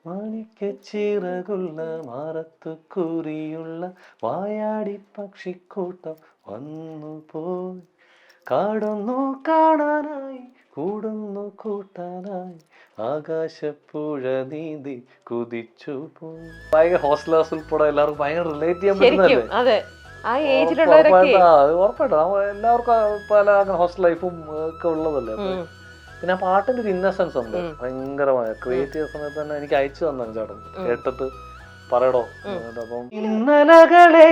മാണിക്കച്ചിറകുള്ള മാറത്തു കുറിയുള്ള വായാടി പക്ഷിക്കൂട്ടം വന്നു പോയി കാടൊന്നു കാണാനായി കൂടുന്നു കൂട്ടാനായി ആകാശപ്പുഴ നീന്തി കുതിച്ചു പോയി. ഭയങ്കര ഹോസ്റ്റലേഴ്സ് ഉൾപ്പെടെ എല്ലാവർക്കും ഭയങ്കര റിലേറ്റ് ചെയ്യാൻ പറ്റുന്നതല്ലേ. ഉറപ്പായിട്ടും എല്ലാവർക്കും പല ഹോസ്റ്റൽ ലൈഫും ഒക്കെ ഉള്ളതല്ലേ. പിന്നെ ആ പാട്ടിന്റെ ഒരു ഇന്നസെൻസ് ഉണ്ട് ഭയങ്കരമായ. ക്രിയേറ്റ് ചെയ്ത സമയത്ത് തന്നെ എനിക്ക് അയച്ചു തന്നെ ചേട്ടൻ കേട്ടിട്ട് പറയടോ. അപ്പം ഇന്നലകളെ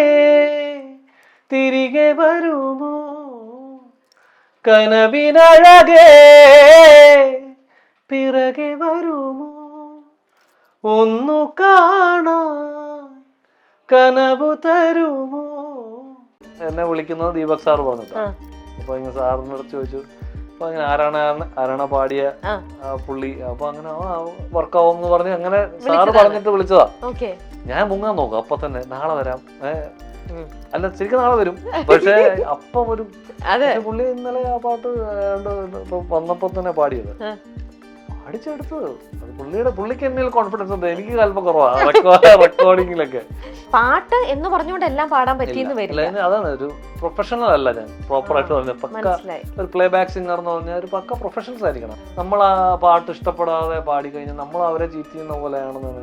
തിരികെ വരുമോ കനവിനഴകേ പിറകെ വരുമോ ഒന്നു കാണാൻ കനവു തരുമോ. എന്നെ വിളിക്കുന്നത് ദീപക് സാർ പറഞ്ഞിട്ടാ. അപ്പൊ ഇങ്ങനെ സാറിന്റെ അടുത്ത് ചോദിച്ചു അപ്പൊ അങ്ങനെ ആരാണ് പാടിയ പുള്ളി. അപ്പൊ അങ്ങനെ വർക്കാവും എന്ന് പറഞ്ഞ് അങ്ങനെ സാറ് പറഞ്ഞിട്ട് വിളിച്ചതാ. ഞാൻ മുങ്ങാൻ നോക്കാം അപ്പൊ തന്നെ. നാളെ വരാം. അല്ല ശരിക്കും നാളെ വരും. പക്ഷെ അപ്പം വരും. പുള്ളി ഇന്നലെ ആ പാട്ട് വന്നപ്പോ തന്നെ പാടിയത് അടിച്ചെടുത്തത്. പുള്ളിക്ക് എന്നിൽ കോൺഫിഡൻസ് ഉണ്ട്. എനിക്ക് അല്പം കുറവാണ് റെക്കോർഡിങ്ങിലൊക്കെ. പാട്ട് എന്ന് പറഞ്ഞുകൊണ്ട് എല്ലാം പാടാൻ പറ്റിയെന്ന് വരില്ല. അതാണ് ഒരു പ്രൊഫഷണൽ അല്ല. ഞാൻ പ്രോപ്പർ ആയിട്ട് പറഞ്ഞ പക്ക ഒരു പ്ലേ ബാക്ക് സിംഗർ എന്ന് പറഞ്ഞാൽ ഒരു പക്ക പ്രൊഫഷണൽസ് ആയിരിക്കണം. നമ്മൾ ആ പാട്ട് ഇഷ്ടപ്പെടാതെ പാടി കഴിഞ്ഞാൽ നമ്മൾ അവരെ ചീറ്റ് ചെയ്യുന്ന പോലെയാണെന്നാണ്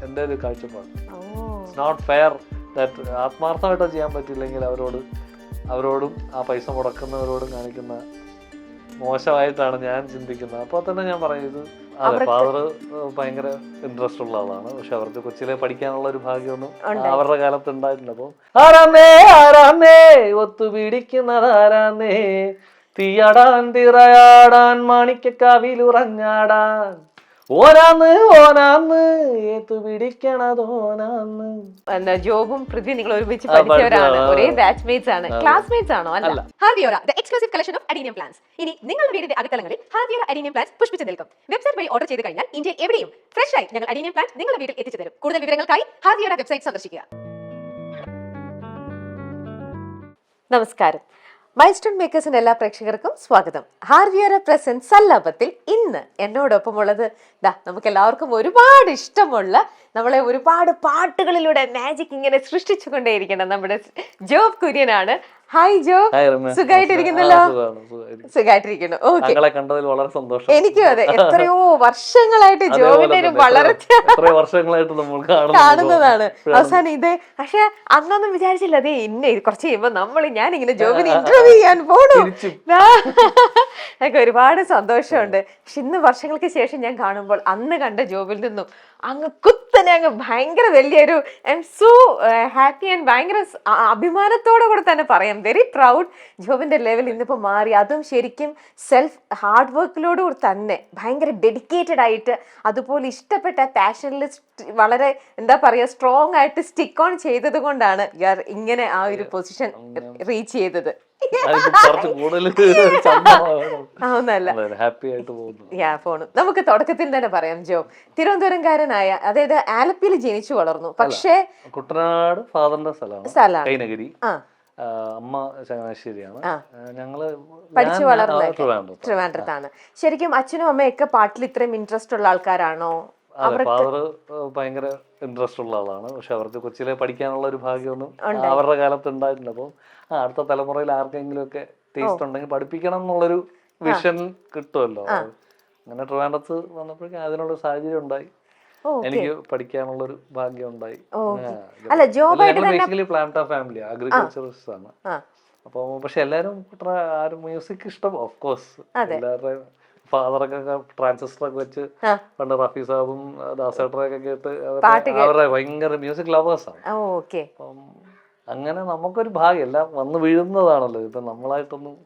എന്റെ ഒരു കാഴ്ചപ്പാട്. It's not fair that. ആത്മാർത്ഥമായിട്ട് ചെയ്യാൻ പറ്റില്ലെങ്കിൽ അവരോടും ആ പൈസ മുടക്കുന്നവരോടും കാണിക്കുന്ന മോശമായിട്ടാണ് ഞാൻ ചിന്തിക്കുന്നത്. അപ്പോൾ തന്നെ ഞാൻ പറയുന്നത് അതെ, ഫാദർ ഭയങ്കര ഇൻട്രസ്റ്റ് ഉള്ള ആളാണ്. പക്ഷെ അവർക്ക് കൊച്ചിലെ പഠിക്കാനുള്ള ഒരു ഭാഗ്യമൊന്നും അവരുടെ കാലത്ത് ഉണ്ടായിട്ടില്ല. അപ്പം ആരാന്നേ ഒത്തുപിടിക്കുന്നത് ആരാന്നേ തീയാടാൻ തിറയാടാൻ മാണിക്കക്കാവിലുറഞ്ഞാടാൻ ഓനാന്ന് ഏത്തു പിടിക്കണതോനാന്ന്. ജോബും പൃഥ്വി നിങ്ങൾ ഒരുമിച്ച് പഠിച്ചവരാണ്, ഒരേ ബാച്ച്മേറ്റ്സ് ആണ്. ക്ലാസ്മേറ്റ്സ് ആണോ? അല്ല. ഹാർവിയോറ the exclusive collection of adenium plants. ഇനി നിങ്ങളുടെ വീടിന്റെ അകത്തളങ്ങളിൽ ഹാർവിയോറ അഡീനിയം പ്ലാന്റ്സ് പുഷ്പിച്ചു നിൽക്കും. വെബ്സൈറ്റ് വഴി ഓർഡർ ചെയ്ത് കഴിഞ്ഞാൽ ഇന്ത്യയിൽ എവിടെയും ഫ്രഷ് ആയി ഞങ്ങൾ അഡീനിയം പ്ലാന്റ്സ് നിങ്ങളുടെ വീട്ടിൽ എത്തിച്ചു തരും. കൂടുതൽ വിവരങ്ങൾക്കായി ഹാർവിയോറ വെബ്സൈറ്റ് സന്ദർശിക്കുക. നമസ്കാരം. മൈൽസ്റ്റോൺ മേക്കേഴ്സിന്റെ എല്ലാ പ്രേക്ഷകർക്കും സ്വാഗതം. ഹാർവിയോറ പ്രസന്റ് സല്ലാപത്തിൽ ഇന്ന് എന്നോടൊപ്പമുള്ളത് നമുക്ക് എല്ലാവർക്കും ഒരുപാട് ഇഷ്ടമുള്ള, നമ്മളെ ഒരുപാട് പാട്ടുകളിലൂടെ മാജിക് ഇങ്ങനെ സൃഷ്ടിച്ചുകൊണ്ടേയിരിക്കണം നമ്മുടെ ജോബ് കുര്യനാണ്. ഹായ് ജോബ്, സുഖമായിട്ടിരിക്കുന്നല്ലോ? സുഖമായിട്ടിരിക്കുന്നു. ഓക്കെ, കണ്ടതിൽ വളരെ സന്തോഷം. എനിക്കും അതെ. എത്രയോ വർഷങ്ങളായിട്ട് ജോബിന്റെ ഒരു വളർച്ച കാണുന്നതാണ്. അവസാനം ഇത് പക്ഷെ അന്നൊന്നും വിചാരിച്ചില്ല. അതെ, ഇന്നെ കുറച്ച് കഴിയുമ്പോ ഞാനിങ്ങനെ ജോബിന് ഇന്റർവ്യൂ ചെയ്യാൻ പോണു. എനിക്ക് ഒരുപാട് സന്തോഷമുണ്ട്. പക്ഷെ ഇന്ന് വർഷങ്ങൾക്ക് ശേഷം ഞാൻ കാണുമ്പോൾ അന്ന് കണ്ട ജോബിൽ നിന്നും അങ്ങ് കുത്തനെ അങ്ങ് ഭയങ്കര വലിയൊരു I M so happy and ഭയങ്കര അഭിമാനത്തോടെ കൂടെ തന്നെ പറയാം. Very proud. ജോബിന്റെ ലെവൽ ഇന്നിപ്പോ മാറി. അതും ശരിക്കും സെൽഫ് ഹാർഡ് വർക്കിലോട് തന്നെ ഭയങ്കര ഡെഡിക്കേറ്റഡ് ആയിട്ട്, അതുപോലെ ഇഷ്ടപ്പെട്ട പാഷനിൽ വളരെ എന്താ പറയാ സ്ട്രോങ് ആയിട്ട് സ്റ്റിക്ക് ഓൺ ചെയ്തത് കൊണ്ടാണ് ഇങ്ങനെ ആ ഒരു പൊസിഷൻ റീച്ച് ചെയ്തത്. നമുക്ക് തുടക്കത്തിൽ തന്നെ പറയാം, ജോ തിരുവനന്തപുരംകാരനായ, അതായത് ആലപ്പിയിൽ ജനിച്ചു വളർന്നു. പക്ഷേ കുട്ടനാട് ഫാദറിന്റെ സ്ഥലമാണ്. അമ്മ ചങ്ങനാശ്ശേരിയാണ്. ഞങ്ങള് പഠിച്ചു വളർന്നത് ട്രിവാൻഡ്രത്താണ്. ശരിക്കും അച്ഛനും അമ്മയൊക്കെ പാട്ടിൽ ഇത്രയും ഇൻട്രസ്റ്റ് ഉള്ള ആൾക്കാരാണോ? ഫാദർ ഭയങ്കര ഇൻട്രസ്റ്റ് ഉള്ള ആളാണ്. പക്ഷെ അവർക്ക് കൊച്ചിലെ പഠിക്കാനുള്ള ഒരു ഭാഗ്യമൊന്നും അവരുടെ കാലത്ത് ഉണ്ടായിട്ടില്ല. അപ്പം അടുത്ത തലമുറയിൽ ആർക്കെങ്കിലും ഒക്കെ ടേസ്റ്റ് ഉണ്ടെങ്കിൽ പഠിപ്പിക്കണം എന്നുള്ളൊരു വിഷൻ കിട്ടുമല്ലോ. അങ്ങനെ ട്രിവാൻഡ്രത്ത് വന്നപ്പോഴേക്കും അതിനുള്ള സാഹചര്യം ഉണ്ടായി. എനിക്ക് പഠിക്കാനുള്ളൊരു ഭാഗ്യം ഉണ്ടായി. Basically plant of family agriculturist ആണ്. അപ്പൊ പക്ഷെ എല്ലാരും മ്യൂസിക് ഇഷ്ടം ഓഫ് കോഴ്സ് എല്ലാവരുടെയും. ഫാദറൊക്കെ ട്രാൻസിസ്റ്ററൊക്കെ വെച്ച് പണ്ട് റഫീ സാബും ദാസേട്ടറൊക്കെ കേട്ട് അവരുടെ ഭയങ്കര മ്യൂസിക് ലവേഴ്സാണ്. അപ്പം അങ്ങനെ നമുക്കൊരു ഭാഗ്യം എല്ലാം വന്ന് വീഴുന്നതാണല്ലോ. ഇപ്പൊ നമ്മളായിട്ടൊന്നും.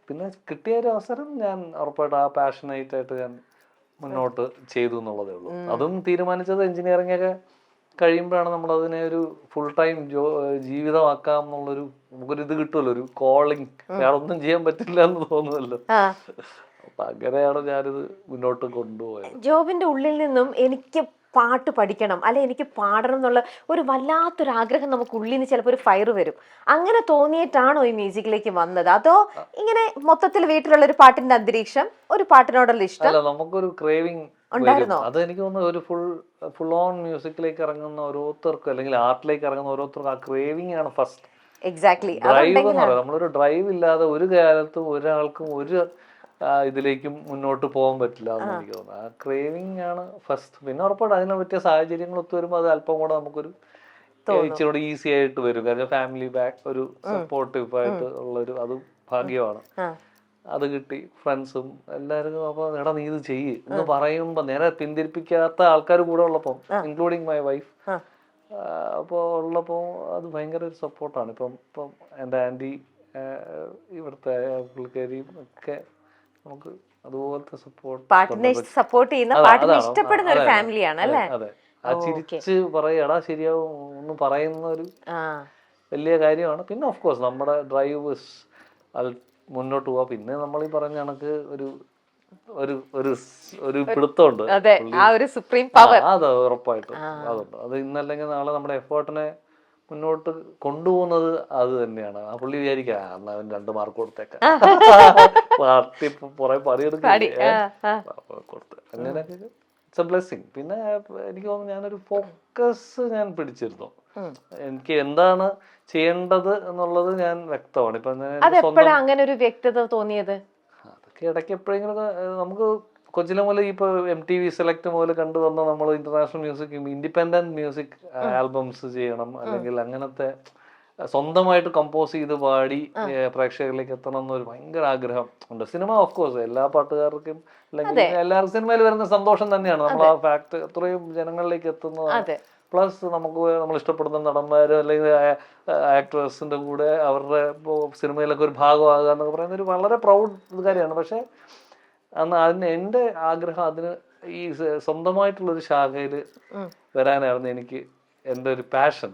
പിന്നെ കിട്ടിയ ഒരു അവസരം ഞാൻ ഉറപ്പായിട്ട് ആ പാഷനേറ്റ് ആയിട്ട് ഞാൻ മുന്നോട്ട് ചെയ്തു എന്നുള്ളതേ ഉള്ളൂ. അതും തീരുമാനിച്ചത് എഞ്ചിനീയറിംഗ് ഒക്കെ കഴിയുമ്പോഴാണ് നമ്മൾ അതിനെ ഒരു ഫുൾ ടൈം ജീവിതമാക്കാം എന്നുള്ളൊരു നമുക്കൊരു ഇത് കിട്ടുമല്ലോ, ഒരു കോളിംഗ്. വേറെ ഒന്നും ചെയ്യാൻ പറ്റില്ല എന്ന് തോന്നുമല്ലോ. അപ്പൊ അങ്ങനെയാണ് ഞാനിത് മുന്നോട്ട് കൊണ്ടുപോയത്. ജോബിന്റെ ഉള്ളിൽ നിന്നും എനിക്ക് പാട്ട് പഠിക്കണം, അല്ലെ എനിക്ക് പാടണം എന്നുള്ള ഒരു വല്ലാത്തൊരു ആഗ്രഹം നമുക്ക് ഉള്ളിൽ നിന്ന് ചിലപ്പോൾ ഒരു ഫയർ വരും. അങ്ങനെ തോന്നിയിട്ടാണോ ഈ മ്യൂസിക്കിലേക്ക് വന്നത്? അതോ ഇങ്ങനെ മൊത്തത്തിൽ വീട്ടിലുള്ള ഒരു പാട്ടിന്റെ അന്തരീക്ഷം, ഒരു പാട്ടിനോടുള്ള ഇഷ്ടം? അല്ല, നമുക്കൊരു ക്രേവിങ് ഉണ്ടായിരുന്നോ? അത് എനിക്ക് തോന്നുന്നു ഒരു ഫുൾ ഓൺ മ്യൂസിക്കിലേക്ക് ഇറങ്ങുന്ന ഓരോരുത്തർക്കും അല്ലെങ്കിൽ ആർട്ടിലേക്ക് ഇറങ്ങുന്ന ഓരോരുത്തർക്കും ആ ക്രേവിംഗ് ആണ് ഫസ്റ്റ്. എക്സാക്ട്ലി. ഡ്രൈവ് എന്ന് പറയാം. നമ്മളൊരു ഡ്രൈവ് ഇല്ലാതെ ഒരു കാലത്തും ഒരാൾക്കും ഒരു ഇതിലേക്കും മുന്നോട്ട് പോകാൻ പറ്റില്ല എന്ന് എനിക്ക് തോന്നുന്നു. ആ ക്രേവിംഗ് ആണ് ഫസ്റ്റ്. പിന്നെ ഉറപ്പായിട്ട് അതിനെ പറ്റിയ സാഹചര്യങ്ങൾ ഒത്തു വരുമ്പോൾ അത് അല്പം കൂടെ നമുക്കൊരു ഇച്ചിരി കൂടെ ഈസി ആയിട്ട് വരും. കാരണം ഫാമിലി ബാക്ക് ഒരു സപ്പോർട്ടീവ് ആയിട്ട് ഉള്ളൊരു അത് ഭാഗ്യമാണ്. അത് കിട്ടി. ഫ്രണ്ട്സും എല്ലാവരും അപ്പൊ എടാ നീ ഇത് ചെയ്യ് എന്ന് പറയുമ്പോ നേരെ പിന്തിരിപ്പിക്കാത്ത ആൾക്കാർ കൂടെ ഉള്ളപ്പം, ഇൻക്ലൂഡിങ് മൈ വൈഫ്, അപ്പോൾ ഉള്ളപ്പോ അത് ഭയങ്കര ഒരു സപ്പോർട്ടാണ്. ഇപ്പം എൻ്റെ ആൻറ്റി, ഇവിടുത്തെ പുള്ളിക്കാരിയും ഒക്കെ നമുക്ക് അതുപോലത്തെ സപ്പോർട്ട് ചെയ്യുന്ന ഇഷ്ടപ്പെടുന്ന ഒരു ഫാമിലിയാണ് അല്ലേ? അതെ. ആ ചിരിച്ച് പറയടാ ശരിയാവും ഒന്ന് പറയുന്ന ഒരു വലിയ കാര്യമാണ്. പിന്നെ ഓഫ് കോഴ്സ് നമ്മുടെ ഡ്രൈവ് മുന്നോട്ട് പോവാ. പിന്നെ നമ്മൾ ഈ പറഞ്ഞ കണക്ക് ഒരു ഒരു ഒരു പിടുത്തമുണ്ട്. അതെ, ഉറപ്പായിട്ടും അതുണ്ട്. അത് ഇന്നല്ലെങ്കിൽ നാളെ നമ്മുടെ എഫേർട്ടിനെ മുന്നോട്ട് കൊണ്ടുപോകുന്നത് അത് തന്നെയാണ്. ആ പുള്ളി വിചാരിക്കുക എന്നാ അവൻ 2 മാർക്ക് കൊടുത്തേക്കാം, പാർട്ടി കുറെ പണിയെടുക്കില്ലേ കൊടുത്ത്, അങ്ങനെയൊക്കെ ഇറ്റ്സ് എ ബ്ലെസ്സിങ്. പിന്നെ എനിക്ക് തോന്നുന്നു ഞാനൊരു ഫോക്കസ് ഞാൻ പിടിച്ചിരുന്നു. എനിക്ക് എന്താണ് ചെയ്യേണ്ടത് എന്നുള്ളത് ഞാൻ വ്യക്തമാണ്. ഇപ്പൊ അങ്ങനെ ഒരു വ്യക്തത തോന്നിയത് അതൊക്കെ ഇടയ്ക്ക് എപ്പോഴെങ്കിലും നമുക്ക് കൊച്ചിലെ മുതൽ ഇപ്പൊ MTV സെലക്ട് മുതൽ കണ്ടു വന്ന നമ്മൾ international music, independent music albums ചെയ്യണം, അല്ലെങ്കിൽ അങ്ങനത്തെ സ്വന്തമായിട്ട് കമ്പോസ് ചെയ്ത് പാടി പ്രേക്ഷകരിലേക്ക് എത്തണം എന്നൊരു ഭയങ്കര ആഗ്രഹം ഉണ്ട്. സിനിമ ഓഫ് കോഴ്സ് എല്ലാ പാട്ടുകാർക്കും അല്ലെങ്കിൽ എല്ലാവർക്കും സിനിമയിൽ വരുന്ന സന്തോഷം തന്നെയാണ്. നമ്മൾ ആ ഫാക്ട് അത്രയും ജനങ്ങളിലേക്ക് എത്തുന്നതാണ്. പ്ലസ് നമുക്ക് നമ്മൾ ഇഷ്ടപ്പെടുന്ന നടന്മാരും അല്ലെങ്കിൽ ആക്ട്രസിന്റെ കൂടെ അവരുടെ സിനിമയിലൊക്കെ ഒരു ഭാഗമാകുക എന്നൊക്കെ പറയുന്ന ഒരു വളരെ പ്രൗഡ് കാര്യമാണ്. പക്ഷെ അതിന് എൻ്റെ ആഗ്രഹം അതിന് ഈ സ്വന്തമായിട്ടുള്ളൊരു ശാഖയിൽ വരാനായിരുന്നു എനിക്ക് എൻ്റെ ഒരു പാഷൻ.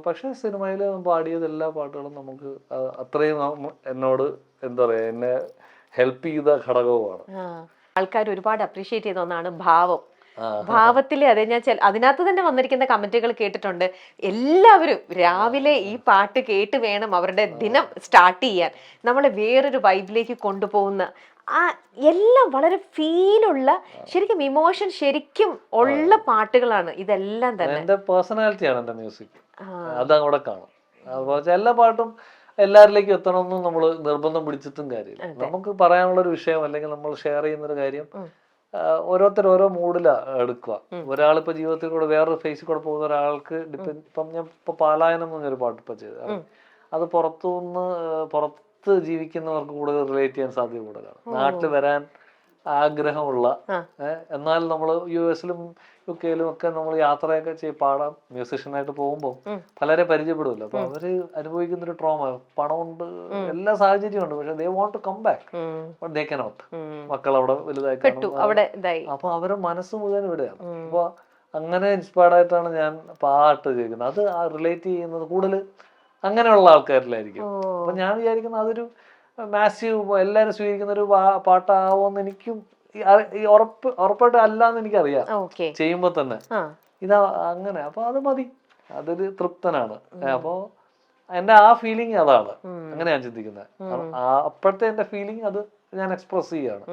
പക്ഷെ സിനിമയിൽ പാടിയത് എല്ലാ പാട്ടുകളും നമുക്ക് അത്രയും എന്നോട് എന്താ പറയാ എന്നെ ഹെൽപ്പ് ചെയ്ത ഘടകവുമാണ്. ആൾക്കാർ ഒരുപാട് അപ്രീഷിയേറ്റ് ചെയ്ത ഒന്നാണ് ഭാവം. ഭാവത്തില് അതെ, ഞാൻ അതിനകത്ത് തന്നെ വന്നിരിക്കുന്ന കമന്റുകൾ കേട്ടിട്ടുണ്ട്. എല്ലാവരും രാവിലെ ഈ പാട്ട് കേട്ട് വേണം അവരുടെ ദിനം സ്റ്റാർട്ട് ചെയ്യാൻ. നമ്മളെ വേറൊരു വൈബിലേക്ക് കൊണ്ടുപോകുന്ന എല്ലാം വളരെ ഫീലുള്ള, ശരിക്കും ഇമോഷൻ ശരിക്കും ഉള്ള പാട്ടുകളാണ് ഇതെല്ലാം തന്നെ. എന്റെ പേഴ്സണാലിറ്റിയാണ് എന്റെ മ്യൂസിക്, അതവിടെ കാണും. അപ്പോൾ എല്ലാ പാട്ടും എല്ലാവരിലേക്കും എത്തണമെന്ന് നമ്മൾ നിർബന്ധം പിടിച്ചിട്ടും കാര്യമില്ല. നമുക്ക് പറയാനുള്ള ഒരു വിഷയം അല്ലെങ്കിൽ നമ്മൾ ഷെയർ ചെയ്യുന്നൊരു കാര്യം ഓരോരുത്തർ ഓരോ മൂഡിലാ എടുക്കുക. ഒരാളിപ്പോ ജീവിതത്തിൽ കൂടെ വേറൊരു ഫേസിൽ കൂടെ പോകുന്ന ഒരാൾക്ക് ഇപ്പം ഞാൻ ഇപ്പൊ പാലായനം എന്ന് പറഞ്ഞൊരു പാട്ട് ഇപ്പൊ ചെയ്തത്, അത് പുറത്ത് ജീവിക്കുന്നവർക്ക് കൂടുതൽ റിലേറ്റ് ചെയ്യാൻ സാധ്യത കൂടുതലാണ്. നാട്ടിൽ വരാൻ ആഗ്രഹമുള്ള എന്നാൽ നമ്മൾ US-ലും UK-ലും ഒക്കെ നമ്മൾ യാത്രയൊക്കെ പാടാം മ്യൂസിഷ്യനായിട്ട് പോകുമ്പോൾ പലരെ പരിചയപ്പെടുമല്ലോ. അപ്പൊ അവര് അനുഭവിക്കുന്ന ഒരു ട്രോമ, പണമുണ്ട്, എല്ലാ സാഹചര്യമുണ്ട്, പക്ഷെ they want to come back but they cannot. മക്കൾ അവിടെ വലുതായി, അപ്പൊ അവരുടെ മനസ്സ് മുഴുവൻ ഇവിടെയാണ്. അപ്പൊ അങ്ങനെ ഇൻസ്പയർഡ് ആയിട്ടാണ് ഞാൻ പാട്ട് ചെയ്യുന്നത്. അത് റിലേറ്റ് ചെയ്യുന്നത് കൂടുതൽ അങ്ങനെയുള്ള ആൾക്കാരിലായിരിക്കും. അപ്പൊ ഞാൻ വിചാരിക്കുന്നത് അതൊരു മാസീവ് എല്ലാരും സ്വീകരിക്കുന്ന ഒരു പാട്ടാവുമെന്ന് എനിക്കും ഉറപ്പായിട്ട് അല്ലാന്ന് എനിക്കറിയാം ചെയ്യുമ്പോ തന്നെ. ഇതാ അങ്ങനെ, അപ്പൊ അത് മതി, അതൊരു തൃപ്തനാണ്. അപ്പൊ എന്റെ ആ ഫീലിംഗ് അതാണ്, അങ്ങനെ ഞാൻ ചിന്തിക്കുന്നത്. അപ്പോഴത്തെ എന്റെ ഫീലിംഗ് അത് ഞാൻ എക്സ്പ്രസ് ചെയ്യാണ്.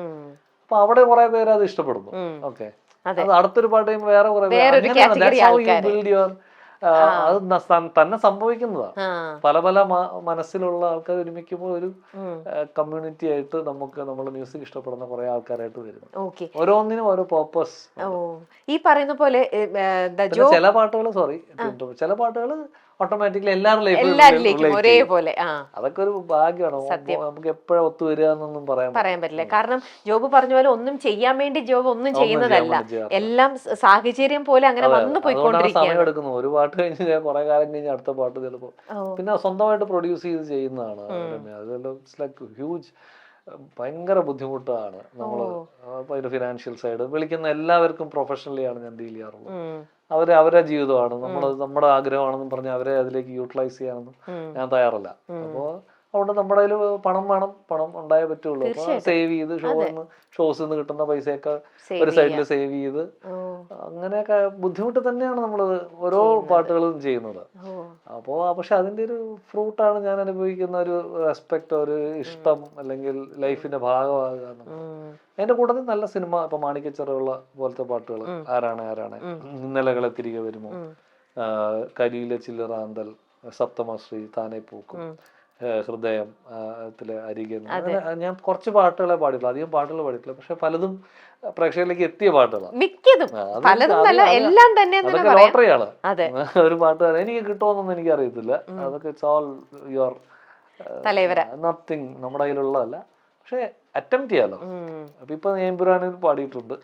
അപ്പൊ അവിടെ കുറെ പേര് അത് ഇഷ്ടപ്പെടുന്നു. ഓക്കെ, അത് അടുത്തൊരു പാട്ട് കഴിയുമ്പോൾ വേറെ കുറെ പേര് അത് തന്നെ സംഭവിക്കുന്നതാണ്. പല പല മനസ്സിലുള്ള ആൾക്കാർ ഒരുമിക്കുമ്പോൾ ഒരു കമ്മ്യൂണിറ്റി ആയിട്ട് നമ്മൾ മ്യൂസിക് ഇഷ്ടപ്പെടുന്ന കുറെ ആൾക്കാരായിട്ട് വരും. ഓരോന്നിനും ഓരോ പർപ്പസ്. ഈ പറയുന്ന പോലെ ചില പാട്ടുകൾ ഓട്ടോമാറ്റിക്കലി എല്ലാവരിലേക്കും ഒരേപോലെ, അതൊക്കെ ഒരു ഭാഗ്യമാണ്. നമുക്ക് എപ്പോഴും ഒത്തുവരിക എന്നൊന്നും പറയാൻ പറ്റില്ല. കാരണം ജോബ് പറഞ്ഞ പോലെ ഒന്നും ചെയ്യാൻ വേണ്ടി ജോബ് ഒന്നും ചെയ്യുന്നതല്ല, എല്ലാം സാഹചര്യം പോലെ അങ്ങനെ വന്നു പോയിക്കൊണ്ടിരിക്കുകയാണ്. സമയം എടുക്കുന്നു. ഒരു പാട്ട് കഴിഞ്ഞ് കുറെ കാലം കഴിഞ്ഞ് അടുത്ത പാട്ട് ചിലപ്പോ പിന്നെ സ്വന്തമായിട്ട് പ്രൊഡ്യൂസ് ചെയ്ത് ചെയ്യുന്നതാണ്. അതെല്ലാം ഇറ്റ്സ് ലൈക്ക് ഹ്യൂജ്, ഭയങ്കര ബുദ്ധിമുട്ടാണ്. നമ്മൾ അതിന്റെ ഫിനാൻഷ്യൽ സൈഡ് വിളിക്കുന്ന എല്ലാവർക്കും പ്രൊഫഷണലിയാണ് ഞാൻ ഡീൽ ചെയ്യാറുള്ളത്. അവരുടെ ജീവിതമാണ്, നമ്മുടെ ആഗ്രഹമാണെന്നും പറഞ്ഞ് അവരെ അതിലേക്ക് യൂട്ടിലൈസ് ചെയ്യാനൊന്നും ഞാൻ തയ്യാറല്ല. അപ്പോ അതുകൊണ്ട് നമ്മുടെ കയ്യിൽ പണം വേണം, പണം ഉണ്ടായേ പറ്റുള്ളൂ. അപ്പൊ സേവ് ചെയ്ത് ഷോസിൽ നിന്ന് കിട്ടുന്ന പൈസയൊക്കെ ഒരു സൈഡിൽ സേവ് ചെയ്ത് അങ്ങനെയൊക്കെ ബുദ്ധിമുട്ട് തന്നെയാണ് നമ്മൾ ഓരോ പാട്ടുകളും ചെയ്യുന്നത്. അപ്പോൾ പക്ഷെ അതിൻ്റെ ഒരു ഫ്രൂട്ടാണ് ഞാൻ അനുഭവിക്കുന്ന ഒരു റെസ്പെക്ട്, ഒരു ഇഷ്ടം, അല്ലെങ്കിൽ ലൈഫിന്റെ ഭാഗമാകുക എന്നുള്ളത്. അതിന്റെ കൂട്ടത്തിൽ നല്ല സിനിമ, ഇപ്പൊ മാണിക്കച്ചിറയുള്ള പോലത്തെ പാട്ടുകൾ, ആരാണ് ഇന്നലകളെ തിരികെ വരുമോ, കരിയിലെ ചില്ലറാന്തൽ, സപ്തമശ്രീ, താനെ പൂക്കും, ഹൃദയം ത്തിലെ അരികെ, ഞാൻ കുറച്ച് പാട്ടുകളെ പാടിയിട്ടുള്ളൂ, അധികം പാട്ടുകൾ പാടിയിട്ടില്ല. പക്ഷെ പലതും പ്രേക്ഷകരിലേക്ക് എത്തിയ പാട്ടുകളാണ്. അതൊക്കെ ലോട്ടറിയാണ്. ഒരു പാട്ടുകാരൻ എനിക്ക് കിട്ടുമോന്നൊന്നും എനിക്ക് അറിയത്തില്ല. അതൊക്കെ ഇറ്റ്സ് ഓൾ യുവർ നത്തിങ്, നമ്മുടെ കയ്യിലുള്ളതല്ല. പക്ഷെ അറ്റംപ്റ്റ് ചെയ്യാലോ. അപ്പൊ ഇപ്പൊ ഏമ്പുരാനിൽ പാടിയിട്ടുണ്ട്.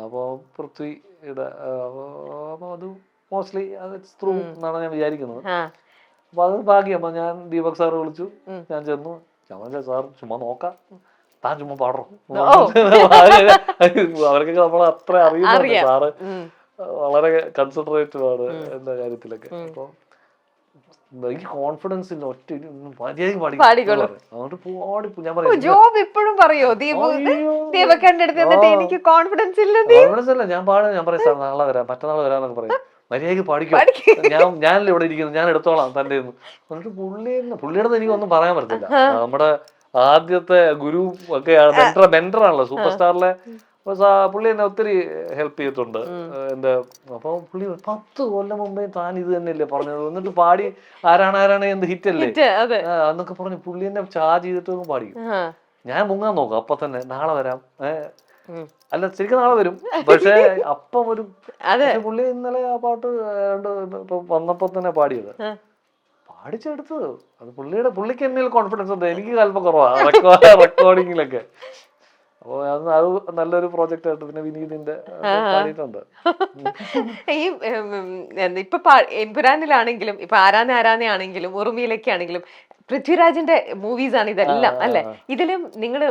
അപ്പൊ പൃഥ്വിയുടെ അത് മോസ്റ്റ്ലി ഇറ്റ്സ് ത്രൂ എന്നാണ് ഞാൻ വിചാരിക്കുന്നത്. അപ്പൊ അത് ഭാഗ്യം. അപ്പൊ ഞാൻ ദീപക് സാറ് വിളിച്ചു, ഞാൻ ചെന്നു, ഞാൻ സാർ ചുമ്മാ നോക്കാം, താൻ ചുമ്മാ പാടണം. അവർക്കൊക്കെ നമ്മൾ അത്ര അറിയുന്നുണ്ട്. സാറ് വളരെ കൺസെൻട്രേറ്റഡ് ആണ് എന്ന കാര്യത്തിലൊക്കെ. അപ്പൊ എനിക്ക് കോൺഫിഡൻസ് ഇല്ല, ഒറ്റ മര്യാദയ്ക്ക് ഞാൻ കോൺഫിഡൻസ് ഇല്ല. ഞാൻ പറയാം നാളെ വരാം, മറ്റന്നാൾ വരാന്നൊക്കെ പറയും. മര്യാദയ്ക്ക് പാടിക്കും, ഞാനല്ലേ ഇവിടെ ഇരിക്കുന്നു, ഞാൻ എടുത്തോളാം തന്റെ. എന്നിട്ട് പുള്ളിയുടെ എനിക്കൊന്നും പറയാൻ പറ്റത്തില്ല. നമ്മുടെ ആദ്യത്തെ ഗുരു ഒക്കെയാണ്, മെന്ററാണല്ലോ സൂപ്പർ സ്റ്റാറിലെ. പുള്ളി എന്നെ ഒത്തിരി ഹെൽപ്പ് ചെയ്തിട്ടുണ്ട് എന്റെ. അപ്പൊ പുള്ളി 10 കൊല്ലം മുമ്പേ താൻ ഇത് തന്നെയല്ലേ പറഞ്ഞത്, എന്നിട്ട് പാടി ആരാണ് എന്ത് ഹിറ്റ് അല്ലേ എന്നൊക്കെ പറഞ്ഞു പുള്ളി എന്നെ ചാർജ് ചെയ്തിട്ട് പാടിക്കും. ഞാൻ മുങ്ങാൻ നോക്കാം അപ്പൊ തന്നെ, നാളെ വരാം. അല്ല ശരിക്കും നാളെ വരും, പക്ഷെ അപ്പം വരും. പുള്ളി ഇന്നലെ ആ പാട്ട് ഇപ്പൊ വന്നപ്പോ തന്നെ പാടിയത്, പാടിച്ചെടുത്തത്. അത് പുള്ളിക്ക് എന്നിൽ കോൺഫിഡൻസ് ഉണ്ട്, എനിക്ക് അല്പം കുറവാണ് റെക്കോർഡിങ്ങിലൊക്കെ. അപ്പൊ അത് നല്ലൊരു പ്രോജക്റ്റ് ആയിട്ട് പിന്നെ വിനീതിന്റെ പാടിയിട്ടുണ്ട്. ഈ ഇപ്പൊ എമ്പുരാനിലാണെങ്കിലും ഇപ്പൊ ആരാധനയാണെങ്കിലും ഉറുമിയിലൊക്കെ ആണെങ്കിലും പൃഥ്വിരാജിന്റെ മൂവീസ് ആണ് ഇതെല്ലാം അല്ലെ. ഇതിലും നിങ്ങൾ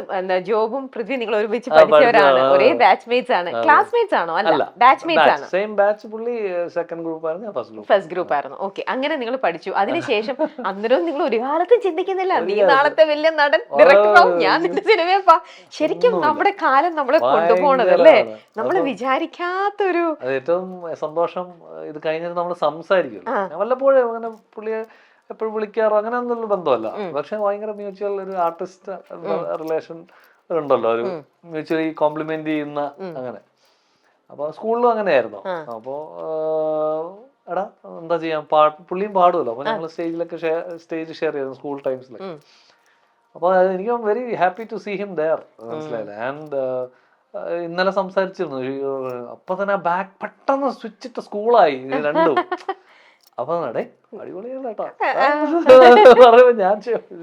ജോബും പൃഥ്വി നിങ്ങൾ ഒരുമിച്ച് പഠിച്ചവരാണ്, ഒരേ ബാച്ച്മേറ്റ്സ് ആണ്. ക്ലാസ്മേറ്റ്സ് ആണോ? അല്ല, ബാച്ച്മേറ്റ്സ് ആണ്. Same batch. പുള്ളി സെക്കൻഡ് ഗ്രൂപ്പ് ആയിരുന്നു, ഫസ്റ്റ് ഗ്രൂപ്പ് ആയിരുന്നു. ഓക്കെ, അങ്ങനെ നിങ്ങൾ പഠിച്ചു. അതിനുശേഷം അന്നേരം നിങ്ങൾ ഒരു കാലത്തും ചിന്തിക്കുന്നില്ല നീ നാളത്തെ വലിയ നടൻ ഡയറക്ടറാവും, ഞാൻ നിന്റെ സിനിമ. ശരിക്കും നമ്മുടെ കാലം നമ്മളെ കൊണ്ടുപോകണത് അല്ലേ, നമ്മൾ വിചാരിക്കാത്തൊരു. ഏറ്റവും സന്തോഷം ഇത് കഴിഞ്ഞിട്ട് നമ്മൾ സംസാരിക്കും. വല്ലപ്പോഴും അങ്ങനെ പുള്ളിയെ എപ്പോഴും വിളിക്കാറോ അങ്ങനെ ഒന്നും ബന്ധമല്ല. പക്ഷെ ഭയങ്കര മ്യൂച്വൽ ഒരു ആർട്ടിസ്റ്റ് റിലേഷൻ ഉണ്ടല്ലോ, ഒരു മ്യൂച്വലി കോംപ്ലിമെന്റ് ചെയ്യുന്ന അങ്ങനെ. അപ്പൊ സ്കൂളിലും അങ്ങനെയായിരുന്നു. അപ്പോ എടാ എന്താ ചെയ്യാം, പുള്ളിയും പാടുമല്ലോ. അപ്പൊ ഞങ്ങൾ സ്റ്റേജ് ഷെയർ ചെയ്തു സ്കൂൾ ടൈംസിലൊക്കെ. അപ്പൊ എനിക്ക് very happy to see him there, മനസ്സിലായില്ലേ. ആൻഡ് ഇന്നലെ സംസാരിച്ചിരുന്നു. അപ്പൊ തന്നെ ബാക്ക് പെട്ടെന്ന് സ്വിച്ച് ഇട്ട സ്കൂളായി രണ്ടും. അപ്പൊ നടേ അടിപൊളിയാണ് കേട്ടോ പറയുമ്പോ ഞാൻ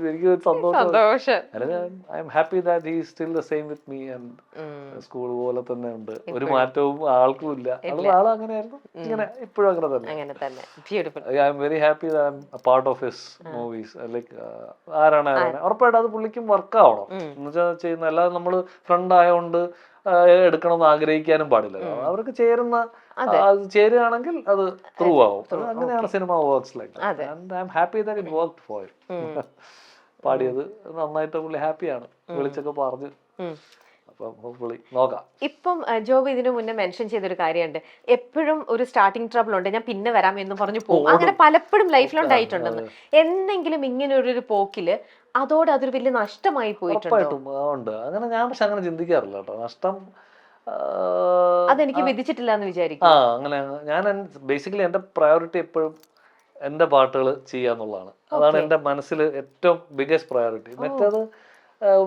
എനിക്ക് സന്തോഷം. I am happy that he is still the same with me. And school പോലെ തന്നെ ഉണ്ട്, ഒരു മാറ്റവും ആൾക്കും ഇല്ല. ആൾ അങ്ങനെയായിരുന്നു, ഇങ്ങനെ ഇപ്പോഴും അങ്ങനെ തന്നെ. I am very happy that I M A part of his movies. Like ആരാണ് ഉറപ്പായിട്ടും അത് പുള്ളിക്കും വർക്ക് ആവണം എന്ന് വെച്ചാൽ ചെയ്യുന്ന. അല്ലാതെ നമ്മള് ഫ്രണ്ട് ആയതുകൊണ്ട് എടുക്കണമെന്ന് ആഗ്രഹിക്കാനും പാടില്ല. അവർക്ക് ചേരുകയാണെങ്കിൽ അത് ത്രൂ ആവും. അങ്ങനെയാണ് cinema works like. And I am happy that it worked for him. പാടിയത് നന്നായിട്ട് പുള്ളി ഹാപ്പിയാണ്, വിളിച്ചൊക്കെ പറഞ്ഞു. ഇപ്പം ജോബ് ഇതിനു മുന്നേ മെൻഷൻ ചെയ്തൊരു കാര്യമുണ്ട്, എപ്പോഴും ഒരു സ്റ്റാർട്ടിങ് ട്രബിൾ ഉണ്ട്, ഞാൻ പിന്നെ വരാം എന്ന് പറഞ്ഞു പോകും. അങ്ങനെ പലപ്പോഴും ലൈഫിലുണ്ടായിട്ടുണ്ടെന്ന്. എന്തെങ്കിലും ഇങ്ങനെ ഒരു പോക്കില് അതോടെ അതൊരു വലിയ നഷ്ടമായി പോയിട്ടുണ്ടോ? അങ്ങനെ ഞാൻ പക്ഷെ അങ്ങനെ ചിന്തിക്കാറില്ല കേട്ടോ. നഷ്ടം അതെനിക്ക് വിധിച്ചിട്ടില്ല എന്ന് വിചാരിക്കും. അങ്ങനെ ഞാൻ ബേസിക്കലി എന്റെ പ്രയോറിറ്റി എപ്പോഴും എന്റെ പാട്ടുകൾ ചെയ്യാന്നുള്ളതാണ്. അതാണ് എന്റെ മനസ്സിൽ ഏറ്റവും ബിഗസ്റ്റ് പ്രയോറിറ്റി. മറ്റേത്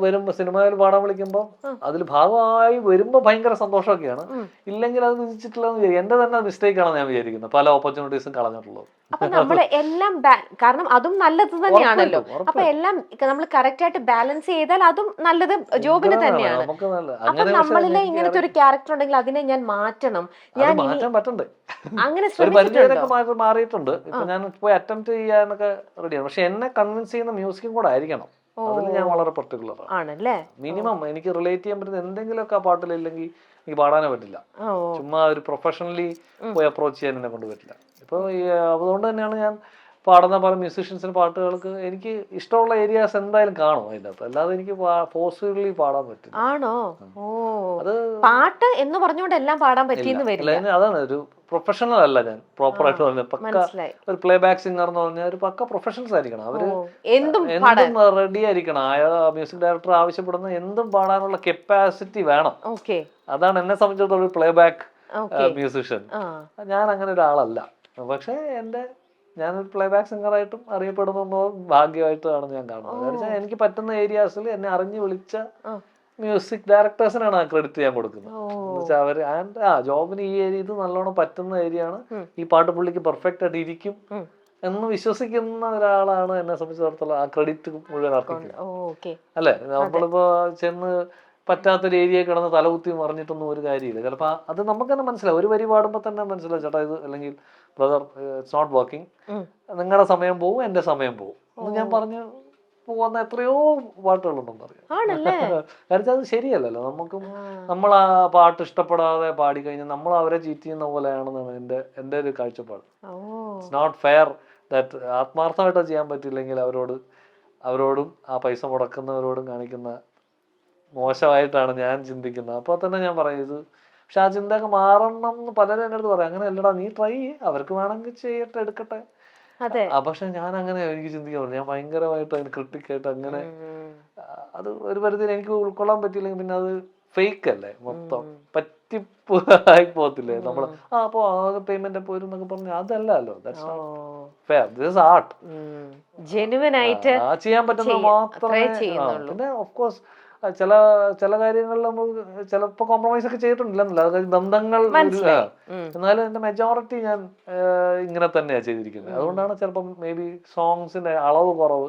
വരുമ്പോ സിനിമയിൽ പാടാൻ വിളിക്കുമ്പോ അതിൽ ഭാഗമായി വരുമ്പോ ഭയങ്കര സന്തോഷമൊക്കെയാണ്. ഇല്ലെങ്കിൽ അത് വിധിച്ചിട്ടില്ല എന്ന് വിചാരിക്കും. എന്റെ തന്നെ മിസ്റ്റേക്ക് ആണെന്ന് ഞാൻ വിചാരിക്കുന്നത്, പല ഓപ്പർച്യൂണിറ്റീസും കളഞ്ഞിട്ടുള്ളത്. അപ്പൊ നമ്മള് എല്ലാം കാരണം അതും നല്ലത് തന്നെയാണല്ലോ. അപ്പൊ എല്ലാം നമ്മൾ കറക്റ്റ് ആയിട്ട് ബാലൻസ് ചെയ്താൽ അതും നല്ലത് ജോബിന് തന്നെയാണ്. അപ്പൊ നമ്മളിലെ ഇങ്ങനത്തെ ഒരു ക്യാരക്ടർ ഉണ്ടെങ്കിൽ അതിനെ ഞാൻ മാറ്റണം, ഞാൻ മാറ്റാൻ പറ്റണ്ടേ? അങ്ങനെ മാറിയിട്ടുണ്ട്. ഇപ്പൊ ഞാൻ പോയി അറ്റംപ്റ്റ് ചെയ്യാനൊക്കെ റെഡിയാണ്. പക്ഷെ എന്നെ കൺവിൻസ് ചെയ്യുന്ന മ്യൂസിക്കും കൂടെ ആയിരിക്കണം. അതിൽ ഞാൻ വളരെ പെർട്ടിക്കുലർ ആണ്. മിനിമം എനിക്ക് റിലേറ്റ് ചെയ്യാൻ പറ്റുന്ന എന്തെങ്കിലുമൊക്കെ ആ പാട്ടിലില്ലെങ്കിൽ എനിക്ക് പാടാനേ പറ്റില്ല. ചുമ്മാ ഒരു പ്രൊഫഷണലി പോയി അപ്രോച്ച് ചെയ്യാൻ എന്നെ കൊണ്ട് പറ്റില്ല. ഇപ്പൊ അതുകൊണ്ട് തന്നെയാണ് ഞാൻ പാടുന്ന പല മ്യൂസീഷ്യൻസിന് പാട്ടുകൾക്ക് എനിക്ക് ഇഷ്ടമുള്ള ഏരിയാസ് എന്തായാലും കാണും അതിൻ്റെ അകത്ത്. അല്ലാതെ എനിക്ക് ഫോഴ്സ്ഫുള്ളി പാടാൻ പറ്റില്ല. ആണോ? അത് പാട്ട് എന്ന് പറഞ്ഞുകൊണ്ട് എല്ലാം പാടാൻ പറ്റിയെന്ന് വരില്ല. അതാണ് ഒരു പ്രൊഫഷണൽ അല്ല ഞാൻ പ്രോപ്പർ ആയിട്ട് പറഞ്ഞത്. പക്ക ഒരു പ്ലേ ബാക്ക് സിംഗർ എന്ന് പറഞ്ഞാൽ ഒരു പക്ക പ്രൊഫഷണൽസ് ആയിരിക്കണം. അവര് എന്തും റെഡി ആയിരിക്കണം. മ്യൂസിക് ഡയറക്ടർ ആവശ്യപ്പെടുന്ന എന്തും പാടാനുള്ള കപ്പാസിറ്റി വേണം. അതാണ് എന്നെ സംബന്ധിച്ചിടത്തോളം പ്ലേ ബാക്ക് മ്യൂസിഷ്യൻ. ഞാൻ അങ്ങനെ ഒരാളല്ല. പക്ഷെ ഞാനൊരു പ്ലേ ബാക്ക് സിംഗറായിട്ടും അറിയപ്പെടുന്ന ഭാഗ്യമായിട്ടാണ് ഞാൻ കാണുന്നത്. കാരണം എനിക്ക് പറ്റുന്ന ഏരിയാസിൽ എന്നെ അറിഞ്ഞു വിളിച്ച മ്യൂസിക് ഡയറക്ടേഴ്സിനാണ് ആ ക്രെഡിറ്റ് ഞാൻ കൊടുക്കുന്നത്. എന്ന് വെച്ചാൽ അവര് ജോബിന് ഈ ഏരിയ ഇത് നല്ലോണം പറ്റുന്ന ഏരിയ ആണ്, ഈ പാട്ട് പുള്ളിക്ക് പെർഫെക്റ്റ് ആയിട്ട് ഇരിക്കും എന്ന് വിശ്വസിക്കുന്ന ഒരാളാണ് എന്നെ സംബന്ധിച്ചിടത്തോളം ആ ക്രെഡിറ്റ് മുഴുവൻ അർപ്പിക്കുന്നത്. അല്ലെ, നമ്മളിപ്പോ ചെന്ന് പറ്റാത്തൊരു ഏരിയ കിടന്ന് തലകുത്തി മറിഞ്ഞിട്ടൊന്നും ഒരു കാര്യമില്ല. ചിലപ്പോൾ അത് നമുക്ക് തന്നെ മനസ്സിലാവും. ഒരു വരി പാടുമ്പോൾ തന്നെ മനസ്സിലാവും, ചേട്ടാ ഇത് അല്ലെങ്കിൽ ബ്രദർ ഇറ്റ്സ് നോട്ട് വർക്കിംഗ്, നിങ്ങളുടെ സമയം പോവും എന്റെ സമയം പോവും എന്ന് ഞാൻ പറഞ്ഞു പോകുന്ന എത്രയോ പാട്ടുകളുണ്ടെന്ന് അറിയാം. കാരണം അത് ശരിയല്ലല്ലോ. നമ്മൾ ആ പാട്ട് ഇഷ്ടപ്പെടാതെ പാടിക്കഴിഞ്ഞാൽ നമ്മൾ അവരെ ചീറ്റ് ചെയ്യുന്ന പോലെയാണെന്നാണ് എൻ്റെ ഒരു കാഴ്ചപ്പാട്. ഇറ്റ്സ് നോട്ട് ഫെയർ ദാറ്റ് ആത്മാർത്ഥമായിട്ട് ചെയ്യാൻ പറ്റില്ലെങ്കിൽ അവരോടും ആ പൈസ മുടക്കുന്നവരോടും കാണിക്കുന്ന മോശമായിട്ടാണ് ഞാൻ ചിന്തിക്കുന്നത്. അപ്പോൾ തന്നെ ഞാൻ പറയും ഇത്. പക്ഷെ ആ ചിന്തയൊക്കെ മാറണം എന്ന് പലരും എൻ്റെ അടുത്ത് പറയാം. അങ്ങനെ അല്ലടാ, നീ ട്രൈ ചെയ്യ്, അവർക്ക് വേണമെങ്കിൽ ചെയ്യട്ടെ, എടുക്കട്ടെ. പക്ഷെ ഞാൻ അങ്ങനെ എനിക്ക് ചിന്തിക്കാൻ പറ്റില്ല. ഞാൻ ഭയങ്കരമായിട്ട് അതിന് ക്രിട്ടിക്കായിട്ട് അങ്ങനെ അത് ഒരു പരിധിയിൽ എനിക്ക് ഉൾക്കൊള്ളാൻ പറ്റിയില്ലെങ്കിൽ പിന്നെ അത് ഫേക്ക് അല്ലേ, മൊത്തം പറ്റിപ്പ് ആയി പോകത്തില്ലേ നമ്മള്. അപ്പൊ പേയ്മെന്റ് പോരും എന്നൊക്കെ പറഞ്ഞു, അതല്ലല്ലോ. ആർട്ട് ചെയ്യാൻ പറ്റുന്ന മാത്രമേ. പിന്നെ ഓഫ് കോഴ്സ് ചില കാര്യങ്ങളിൽ നമ്മൾ ചിലപ്പോ കോംപ്രമൈസ് ഒക്കെ ചെയ്തിട്ടുണ്ടില്ലെന്നല്ല, അതായത് ബന്ധങ്ങൾ. എന്നാലും എന്റെ മെജോറിറ്റി ഞാൻ ഇങ്ങനെ തന്നെയാ ചെയ്തിരിക്കുന്നത്. അതുകൊണ്ടാണ് ചിലപ്പം മേ ബി സോങ്സിന്റെ അളവ് കുറവ്.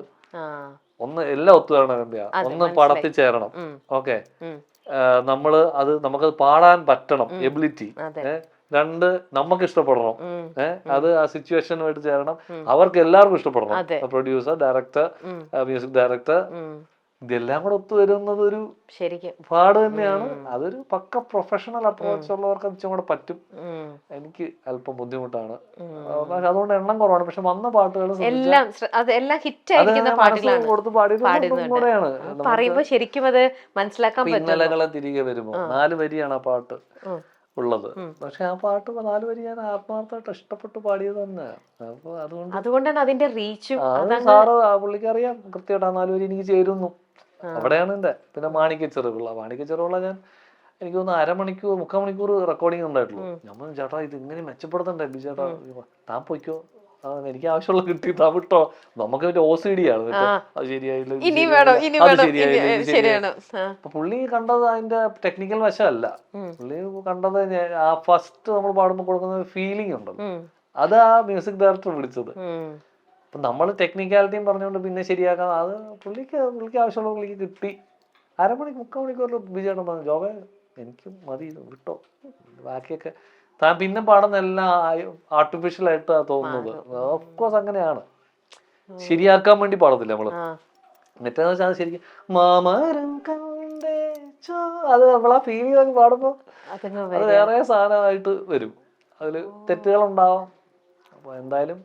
ഒന്ന് എല്ലാം ഒത്തുവരണം, എന്തെയാ, ഒന്ന് പടത്തിൽ ചേരണം, ഓക്കെ, നമുക്കത് പാടാൻ പറ്റണം, എബിലിറ്റി. രണ്ട്, നമുക്ക് ഇഷ്ടപ്പെടണം, അത് ആ സിറ്റുവേഷനുമായിട്ട് ചേരണം, അവർക്ക് എല്ലാവർക്കും ഇഷ്ടപ്പെടണം. പ്രൊഡ്യൂസർ, ഡയറക്ടർ, മ്യൂസിക് ഡയറക്ടർ, ഇതെല്ലാം കൂടെ ഒത്തുവരുന്നത് ഒരു പാട് തന്നെയാണ്. അതൊരു പക്ക പ്രൊഫഷണൽ അപ്രോച്ച് ഉള്ളവർക്ക് ഇച്ചും കൂടെ പറ്റും. എനിക്ക് അല്പം ബുദ്ധിമുട്ടാണ്, അതുകൊണ്ട് എണ്ണം കുറവാണ്. പക്ഷെ വന്ന പാട്ടുകൾ കൊടുത്ത് പാടിയാണ്. ഇന്നലകളെ തിരികെ വരുമോ 4 വരിയാണ് ആ പാട്ട് ഉള്ളത്. പക്ഷെ ആ പാട്ട് 4 വരി ഞാൻ ആത്മാർത്ഥമായിട്ട് ഇഷ്ടപ്പെട്ട് പാടിയത് തന്നെ. അപ്പൊ അതുകൊണ്ടാണ് അതിന്റെ റീച്ചും. സാറ് പുള്ളിക്കറിയാം കൃത്യമായിട്ട് ആ 4 വരി എനിക്ക് ചേരുന്നു. അവിടെയാണ് എന്റെ. പിന്നെ മാണിക്യച്ചെറുവിള ഞാൻ എനിക്ക് തോന്നുന്നു 3.5 മണിക്കൂർ റെക്കോർഡിംഗ് ഉണ്ടായിട്ടുള്ളൂ. ഞാൻ ചേട്ടാ ഇത് ഇങ്ങനെ മെച്ചപ്പെടുത്തണ്ടേ ചേട്ടാ, താൻ പോയിക്കോ, എനിക്ക് ആവശ്യമുള്ള കിട്ടി, താൻ വിട്ടോ. നമുക്ക് OCD ആണ്, അത് ശരിയായില്ല, അപ്പൊ പുള്ളി കണ്ടത് അതിന്റെ ടെക്നിക്കൽ വശമല്ല. പുള്ളി കണ്ടത് ആ ഫസ്റ്റ് നമ്മൾ പാടുമ്പോൾ കൊടുക്കുന്ന ഫീലിംഗ് ഉണ്ടല്ലോ, അത് ആ മ്യൂസിക് ഡയറക്ടർ വിളിച്ചത്. അപ്പൊ നമ്മള് ടെക്നിക്കാലിറ്റിയും പറഞ്ഞുകൊണ്ട് പിന്നെ ശരിയാക്കാം. അത് പുള്ളിക്ക് ആവശ്യമുള്ള പുള്ളിക്ക് കിട്ടി. 3.5 മണിക്കൂറിൽ ബിജേട്ടൻ പറഞ്ഞു, ജോബേ എനിക്ക് മതി, വിട്ടോ, ബാക്കിയൊക്കെ താൻ പിന്നെ പാടുന്ന എല്ലാം ആർട്ടിഫിഷ്യൽ ആയിട്ടാ തോന്നുന്നത്. ഓഫ്കോഴ്സ് അങ്ങനെയാണ്, ശരിയാക്കാൻ വേണ്ടി പാടത്തില്ല നമ്മള്. മറ്റേന്ന് വെച്ചാൽ അത് ശരിക്കും മാമരം കണ്ടേ അത് നമ്മളാ ഫീലിംഗ് പാടുമ്പോ അത് വേറെ സാധനമായിട്ട് വരും, അതില് തെറ്റുകളുണ്ടാവാം. അപ്പൊ എന്തായാലും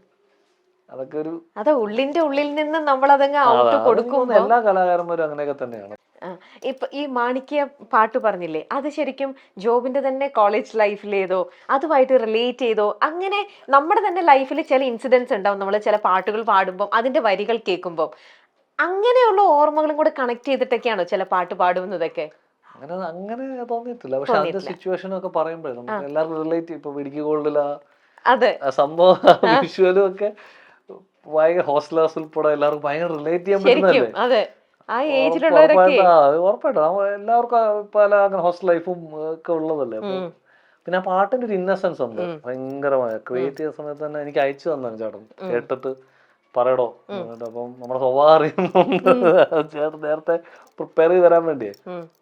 അതൊക്കെ ഉള്ളിന്റെ ഉള്ളിൽ നിന്ന് നമ്മൾ കൊടുക്കും. എല്ലാ കലാകാരന്മാരും അങ്ങനെയൊക്കെ തന്നെയാണ്. ഇപ്പൊ ഈ മാണിക്യ പാട്ട് പറഞ്ഞില്ലേ, അത് ശരിക്കും ജോബിന്റെ തന്നെ കോളേജ് ലൈഫിലേതോ അതുമായിട്ട് റിലേറ്റ് ചെയ്തോ, അങ്ങനെ നമ്മുടെ തന്നെ ലൈഫിൽ ചില ഇൻസിഡൻസ് ഉണ്ടാവും. നമ്മൾ ചില പാട്ടുകൾ പാടുമ്പോൾ അതിന്റെ വരികൾ കേൾക്കുമ്പോൾ അങ്ങനെയുള്ള ഓർമ്മകളും കൂടെ കണക്ട് ചെയ്തിട്ടൊക്കെയാണോ ചില പാട്ട് പാടുന്നതൊക്കെ? അങ്ങനെ തോന്നിയിട്ടില്ല. പക്ഷെ അതിന്റെ സിറ്റുവേഷൻ ഒക്കെ പറയുമ്പോഴേ നമുക്ക് എല്ലാവർക്കും റിലേറ്റ്. ഇപ്പൊ ഇടുക്കി ഗോൾഡിലാ സംഭവം വിഷ്വലും ഒക്കെ ഭയങ്കര ഹോസ്റ്റലേഴ്സ് ഉൾപ്പെടെ എല്ലാവർക്കും ഭയങ്കര റിലേറ്റ് ചെയ്യാൻ പറ്റുന്നതല്ലേ. ഉറപ്പായിട്ടും എല്ലാവർക്കും പല ഹോസ്റ്റൽ ലൈഫും ഒക്കെ ഉള്ളതല്ലേ. പിന്നെ ആ പാട്ടിന്റെ ഒരു ഇന്നസെൻസ് ഉണ്ട് ഭയങ്കരമായ. ക്രിയേറ്റ് ചെയ്യുന്ന സമയത്ത് തന്നെ എനിക്ക് അയച്ചു തന്നാണ് ചേട്ടൻ, കേട്ടിട്ട് പറയടോ. അപ്പം നമ്മുടെ സ്വഭാവം അറിയുന്നുണ്ട്, ചേട്ടൻ നേരത്തെ പ്രിപ്പയർ ചെയ്ത് തരാൻ വേണ്ടിയേ.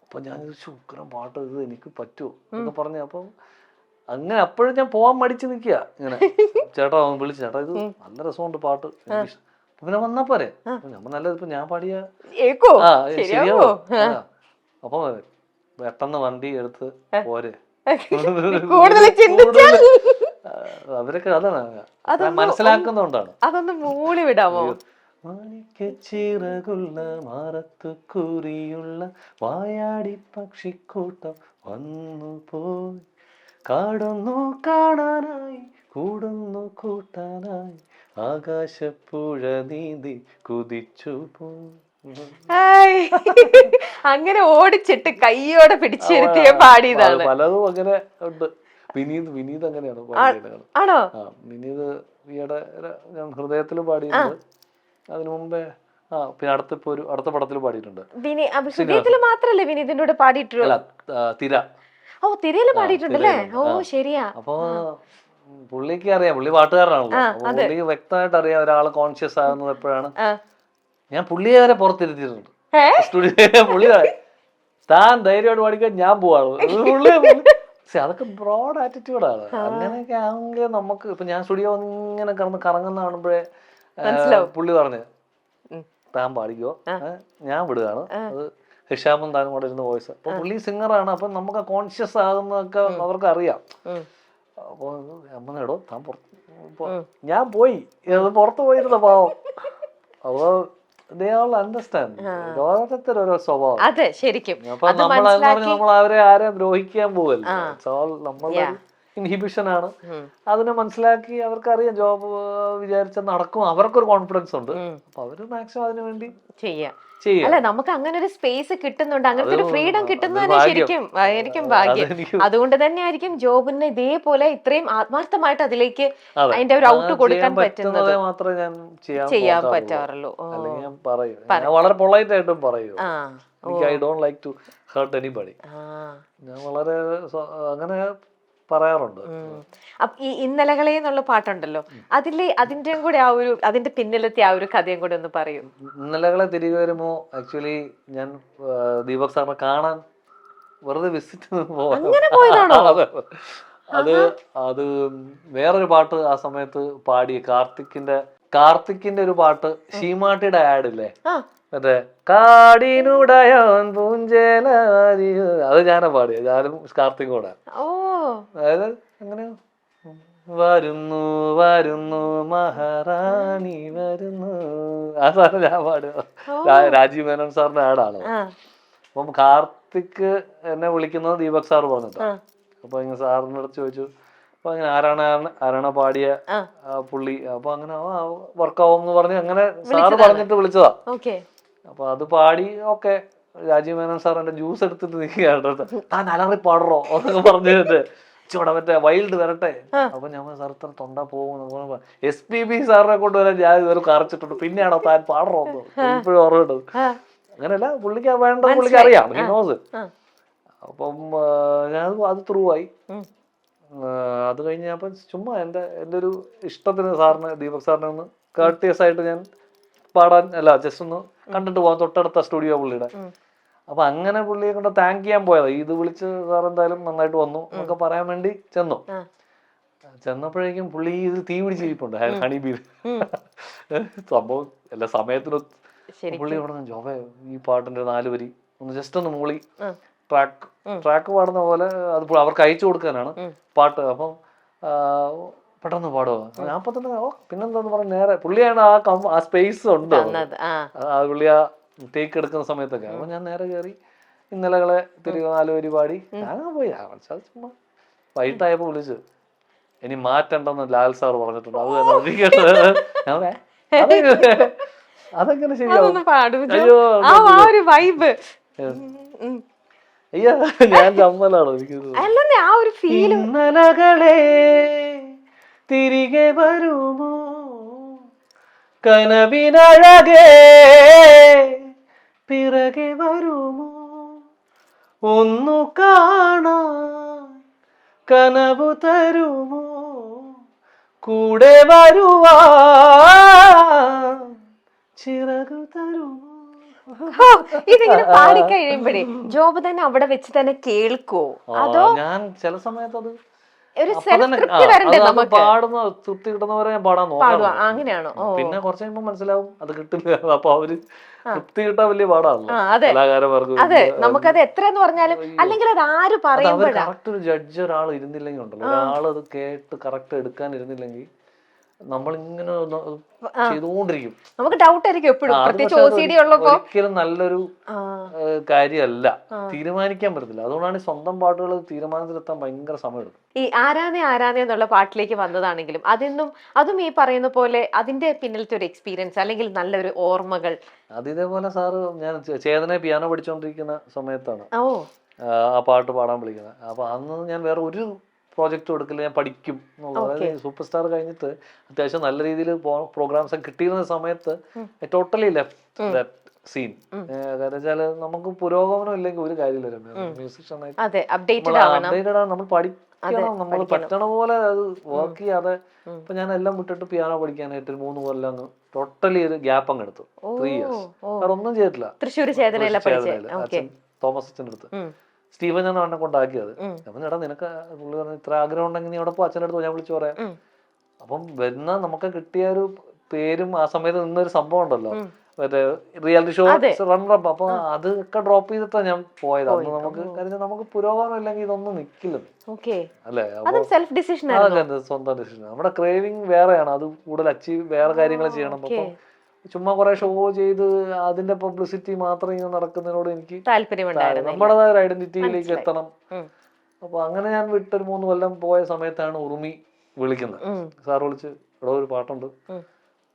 അപ്പൊ ഞാൻ ശുക്രം പാട്ട് ഇത് എനിക്ക് പറ്റുമോ എന്നൊക്കെ പറഞ്ഞു. അപ്പം അങ്ങനെ അപ്പോഴും ഞാൻ പോവാൻ മടിച്ചു നിൽക്കുക. ഇങ്ങനെ ചേട്ടാ വിളിച്ചു, ചേട്ടാ ഇത് നല്ല രസമുണ്ട് പാട്ട്, പിന്നെ വന്നാ പോരെ, നമ്മൾ നല്ലത് ഇപ്പൊ ഞാൻ പാടിയ ശരിയാവോ. അപ്പൊ പെട്ടെന്ന് വണ്ടി എടുത്ത് പോരെ. അവരൊക്കെ അതാണ് മനസ്സിലാക്കുന്നോണ്ടാണ്. അതൊന്ന് മൂളി വിടാമോ? മാണിക്യച്ചിറകുള്ള മാറത്തു കുറിയുള്ള വായാടി പക്ഷിക്കൂട്ടം വന്നു പോയി, കാടുന്നു കാണാനായി കൂടുന്നു കൂട്ടാനായി ആകാശപ്പുഴ നീന്തി കുതിച്ചു പോ. അങ്ങനെ ഓടിച്ചിട്ട് കയ്യോടെ പിടിച്ചിരുത്തിയ പാടിയതാണ്. പലതും അങ്ങനെ ഉണ്ട്. വിനീത് അങ്ങനെയാണ് പാടിയത്. ആണോ? വിനീത് ഈയിടെ ഞാൻ ഹൃദയത്തിൽ പാടിയിട്ടുണ്ട്. അതിനു മുമ്പേ പിന്നെ അടുത്ത പടത്തിൽ പാടിയിട്ടുണ്ട്. ഹൃദയത്തിൽ മാത്രല്ലേ വിനീതിന്റെ കൂടെ പാടിയിട്ടുള്ളൂ? തിര. ഓ, തിരയില് പാടിയിട്ടുണ്ടല്ലേ? ഓ ശരിയാ. അപ്പൊ പുള്ളിക്ക് അറിയാം, പുള്ളി പാട്ടുകാരനാണല്ലോ. പുള്ളിക്ക് വ്യക്തമായിട്ട് അറിയാം ഒരാള് കോൺഷ്യസ് ആകുന്നത് എപ്പോഴാണ്. ഞാൻ പുള്ളിയെ വരെ പുറത്തിരുത്തിയിട്ടുണ്ട് സ്റ്റുഡിയോ. പുള്ളി താൻ ധൈര്യമായിട്ട് പാടിക്കാൻ ഞാൻ പോവാണ്. പുള്ളി അതൊക്കെ ബ്രോഡ് ആറ്റിറ്റ്യൂഡാണ്. അങ്ങനെയൊക്കെ ആണെങ്കിൽ നമുക്ക് ഇപ്പൊ ഞാൻ സ്റ്റുഡിയോ ഇങ്ങനെ കിടന്ന് കറങ്ങുന്ന കാണുമ്പോഴേ പുള്ളി പറഞ്ഞു താൻ പാടിക്കോ, ഞാൻ വിടുകയാണ്. അത് ഹിഷാമും താനും കൂടെ ഇരുന്ന വോയിസ്. അപ്പൊ പുള്ളി സിംഗറാണ്. അപ്പൊ നമുക്ക് കോൺഷ്യസ് ആകുന്നതൊക്കെ അവർക്ക് അറിയാം. അപ്പൊ അമ്മ താൻ ഞാൻ പോയി പുറത്തു പോയിരുന്ന പാവം. അപ്പൊ ഓരോരുത്തരോരോ സ്വഭാവം. അതെ, ശരിക്കും. അപ്പൊ നമ്മൾ അവരെ ആരെ ദ്രോഹിക്കാൻ പോവല്ലോ. നമ്മളുടെ ഇൻഹിബിഷൻ ആണ്. അതിനെ മനസ്സിലാക്കി അവർക്കറിയാം ജോബ് വിചാരിച്ച നടക്കും. അവർക്കൊരു കോൺഫിഡൻസ് ഉണ്ട്. അപ്പൊ അവര് മാക്സിമം അതിനു വേണ്ടി ചെയ്യാം. അല്ല, നമുക്ക് അങ്ങനെ ഒരു സ്പേസ് കിട്ടുന്നുണ്ട്, അങ്ങനത്തെ ഒരു ഫ്രീഡം കിട്ടുന്നത് ശരിക്കും ഭാഗ്യം. അതുകൊണ്ട് തന്നെ ആയിരിക്കും ജോബിന് ഇതേപോലെ ഇത്രയും ആത്മാർത്ഥമായിട്ട് അതിലേക്ക് അതിന്റെ ഒരു ഔട്ട് കൊടുക്കാൻ പറ്റുന്നത്. മാത്രമേ ഞാൻ ചെയ്യാൻ പറ്റാറുള്ളൂ. വളരെ പൊളൈറ്റ് ആയിട്ടും പറയൂ. I don't like to hurt anybody. ഞാൻ വളരെ അങ്ങനെ പറയാറുണ്ട്. ഈ ഇന്നലകളെ എന്നുള്ള പാട്ടുണ്ടല്ലോ, അതിന്റെ കൂടെ അതിന്റെ പിന്നിലത്തെ ആ ഒരു കഥയും കൂടെ ഒന്ന് പറയൂ. ഇന്നലകളെ തിരികെ വരുമ്പോ ആക്ച്വലി ഞാൻ ദീപക് സാറിനെ കാണാൻ വെറുതെ വിസിറ്റ് പോയതാണോ? അത് വേറൊരു പാട്ട് ആ സമയത്ത് പാടി കാർത്തിക്കിന്റെ ഒരു പാട്ട്, ഷീമാട്ടിയുടെ ആഡ് ഇല്ലേ, മറ്റേ കാടിനുടയോൻ പൂഞ്ചേല, അത് ഞാനാ പാടിയത്. ഞാനും കാർത്തിക് കൂടെ. അതായത് അങ്ങനെ വരുന്നു വരുന്നു മഹാറാണി വരുന്നു, ആ സാധനം ഞാൻ പാടുക. രാജീവ് മേനോൻ സാറിന്റെ ആടാണ്. അപ്പം കാർത്തിക് എന്നെ വിളിക്കുന്നത് ദീപക് സാർ പറഞ്ഞിട്ടാ. അപ്പൊ ഇങ്ങനെ സാറിന്റെ അടുത്ത് ചോദിച്ചു, അപ്പൊ അങ്ങനെ ആരാണ് പാടിയ പുള്ളി. അപ്പൊ അങ്ങനെ വർക്കാവും എന്ന് പറഞ്ഞ് അങ്ങനെ സാറ് പറഞ്ഞിട്ട് വിളിച്ചതാ. അപ്പൊ അത് പാടി. ഓക്കെ, രാജീവ് മേനോൻ സാർ എന്റെ ജ്യൂസ് എടുത്തിട്ട് നിൽക്കുകയാണ്. താൻ അലറി പാടറോ എന്നൊക്കെ പറഞ്ഞിട്ട് ചൂടെ മറ്റേ വൈൽഡ് വരട്ടെ. അപ്പൊ ഞാൻ സാർ ഇത്ര തൊണ്ട പോകുന്നു. SPB സാറിനെ കൊണ്ടുവരാൻ ഞാൻ ഇതുവരെ കറച്ചിട്ടുണ്ട്. പിന്നെയാണോ താൻ പാടറോ എന്ന് ഇപ്പോഴും ഓർമ്മയുണ്ടത്. അങ്ങനെയല്ല, പുള്ളിക്ക് വേണ്ടത് പുള്ളിക്ക് അറിയാം, ഹിനോസ്. അപ്പം ഞാൻ അത് ത്രൂ ആയി. അത് കഴിഞ്ഞ് അപ്പൊ ചുമ്മാ എന്റെ ഒരു ഇഷ്ടത്തിന് സാറിന്, ദീപക് സാറിനെ ഒന്ന് കർട്ടിയസ് ആയിട്ട് ഞാൻ പാടാൻ ജസ്റ്റ് ഒന്ന് കണ്ടിട്ട് പോകാൻ, തൊട്ടടുത്ത സ്റ്റുഡിയോ പുള്ളിയുടെ. അപ്പൊ അങ്ങനെ പുള്ളിയെ കൊണ്ട് താങ്ക് ചെയ്യാൻ പോയതാ. ഇത് വിളിച്ച് സാർ എന്തായാലും നന്നായിട്ട് വന്നു എന്നൊക്കെ പറയാൻ വേണ്ടി ചെന്നപ്പോഴേക്കും പുള്ളി ഇത് തീ പിടിച്ചിരിപ്പുണ്ട് ഹണിബീൽ. സംഭവം എല്ലാ സമയത്തിനും പുള്ളി പറഞ്ഞു, ജോബേ ഈ പാട്ടിന്റെ 4 വരി ഒന്ന് ജസ്റ്റ് ഒന്ന് മൂളി ട്രാക്ക് പാടുന്ന പോലെ അത് അവർക്ക് അയച്ചു കൊടുക്കാനാണ് പാട്ട്. അപ്പം പെട്ടെന്ന് പാടുമോ? ഞാൻ അപ്പൊ തന്നെ പിന്നെന്താന്ന് പറഞ്ഞ നേരെ പുള്ളിയാണ് ആ സ്പേസ് ഉണ്ട്. പുള്ളി ആ ടേക്ക് എടുക്കുന്ന സമയത്തൊക്കെ. അപ്പൊ ഞാൻ നേരെ കയറി ഇന്നലകളെ തിരികെ 4 വരി പാടി ഞാൻ പോയി. ചുമ്മാ വൈകിട്ടായപ്പോ വിളിച്ചു, ഇനി മാറ്റണ്ടെന്ന് ലാൽ സാർ പറഞ്ഞിട്ടുണ്ട്. അത് അതെങ്ങനെ ശരിയാവും? അയ്യോ, ഞാൻ ചമ്മലാണോ ഇന്നലകളെ തിരികെ വരുമോ കനവിനഴകേ പിറകെ വരുമോ ഒന്നു കാണാൻ കനവു തരുമോ കൂടെ വരുവാ ചിറകു തരുമോ. ഇതിങ്ങനെ പാടിക്കഴിയുമ്പോഴേ ജോബ് തന്നെ അവിടെ വെച്ച് തന്നെ കേൾക്കോ? അതോ ഞാൻ ചില സമയത്ത് അത് പാടുന്ന തൃപ്തി കിട്ടുന്നവരെ ഞാൻ പാടാൻ നോക്കാം. അങ്ങനെയാണോ? പിന്നെ കുറച്ച് കഴിയുമ്പോ മനസ്സിലാവും അത് കിട്ടില്ല. അപ്പൊ അവര് തൃപ്തി കിട്ടാൻ വലിയ പാടാണല്ലോ കലാകാരന്മാർക്ക്. അതെ, നമുക്കത് എത്ര എന്ന് പറഞ്ഞാലും അല്ലെങ്കിൽ അത് ആര് പറയുമ്പോഴാണ് കറക്റ്റ് ഒരു ജഡ്ജ് ഒരാൾ ഇരുന്നില്ലെങ്കിൽ ഉണ്ടല്ലോ, ഒരാൾ അത് കേട്ട് കറക്റ്റ് എടുക്കാൻ ഇരുന്നില്ലെങ്കിൽ നമ്മളിങ്ങനെ ചെയ്തുകൊണ്ടിരിക്കും. നമുക്ക് ഡൗട്ട് ആയിരിക്കും എപ്പോഴും, പ്രത്യേകിച്ച് OCD ഉള്ളപ്പോ. ഒരിക്കലും നല്ലൊരു കാര്യമല്ല, തീരുമാനിക്കാൻ പറ്റത്തില്ല. അതുകൊണ്ടാണ് സ്വന്തം പാട്ടുകൾ തീരുമാനത്തിലെത്താൻ ഭയങ്കര സമയമെടുക്കും. ഈ ആരാധന എന്നുള്ള പാട്ടിലേക്ക് വന്നതാണെങ്കിലും അതും ഈ പറയുന്ന പോലെ അതിന്റെ പിന്നിലത്തെ ഒരു എക്സ്പീരിയൻസ് അല്ലെങ്കിൽ നല്ലൊരു ഓർമ്മകൾ. ഇതേപോലെ സാറ് ഞാൻ ചേതനെ പിയാനോ പഠിച്ചുകൊണ്ടിരിക്കുന്ന സമയത്താണ് ആ പാട്ട് പാടാൻ വിളിക്കുന്നത്. അപ്പൊ അന്ന് ഞാൻ വേറെ ഒരു പ്രോജക്റ്റ് കൊടുക്കില്ല, ഞാൻ പഠിക്കും എന്നുള്ളത്. അതായത് സൂപ്പർ സ്റ്റാർ കഴിഞ്ഞിട്ട് അത്യാവശ്യം നല്ല രീതിയിൽ പ്രോഗ്രാംസ് ഒക്കെ കിട്ടിയിരുന്ന സമയത്ത് ടോട്ടലി ലെഫ്റ്റ് സീൻ. കാരണം വെച്ചാല് നമുക്ക് പുരോഗമനം ഇല്ലെങ്കിൽ ഒരു കാര്യമില്ല. മ്യൂസിഷ്യനായിട്ട് അപ്ഡേറ്റഡ് ആണ്, നമ്മൾ പഠിക്കണം, നമ്മൾ പറ്റണ പോലെ അത് വർക്ക് ചെയ്യാതെ. ഇപ്പൊ ഞാൻ എല്ലാം വിട്ടിട്ട് പിയാനോ പഠിക്കാനായിട്ട് 3 കൊല്ലം ടോട്ടലി ഒരു ഗ്യാപ്പ് അങ്ങ് എടുത്തു. 3 years വേറെ ഒന്നും ചെയ്തിട്ടില്ല. അച്ഛൻ തോമസ് അച്ഛൻ്റെ അടുത്ത് സ്റ്റീവൻ ഞാൻ എന്നെ കൊണ്ടാക്കിയത്. അപ്പം ചേട്ടാ നിനക്ക് പുള്ളി പറഞ്ഞു ഇത്ര ആഗ്രഹം ഉണ്ടെങ്കിൽ നീ അവിടെ പോ, അച്ഛൻ്റെ അടുത്ത് ഞാൻ വിളിച്ചു പറയാം. അപ്പം വരുന്ന നമുക്ക് കിട്ടിയ ഒരു പേരും ആ സമയത്ത് നിന്നൊരു സംഭവം ഉണ്ടല്ലോ, മറ്റേ റിയാലിറ്റി ഷോ റണ്ണറപ്പ്. അപ്പൊ അതൊക്കെ ഡ്രോപ്പ് ചെയ്തിട്ടാണ് ഞാൻ പോയത്. അന്ന് നമുക്ക് കാര്യം നമുക്ക് പുരോഗമനം ഇല്ലെങ്കിൽ ഇതൊന്നും നിക്കില്ല അല്ലേ. സ്വന്തം ഡിസിഷൻ. നമ്മുടെ ക്രേവിങ് വേറെയാണ്, അത് കൂടുതൽ അച്ചീവ് വേറെ കാര്യങ്ങൾ ചെയ്യണം. അപ്പൊ ചുമ്മാ കുറെ ഷോ ചെയ്ത് അതിന്റെ പബ്ലിസിറ്റി മാത്രം ഇങ്ങനെ നടക്കുന്നതിനോട് എനിക്ക് നമ്മുടേതായ ഒരു ഐഡന്റിറ്റിയിലേക്ക് എത്തണം. അപ്പൊ അങ്ങനെ ഞാൻ വിട്ടൊരു 3 കൊല്ലം പോയ സമയത്താണ് ഉറുമി വിളിക്കുന്നത്. സാർ വിളിച്ച് ഇവിടെ ഒരു പാട്ടുണ്ട്.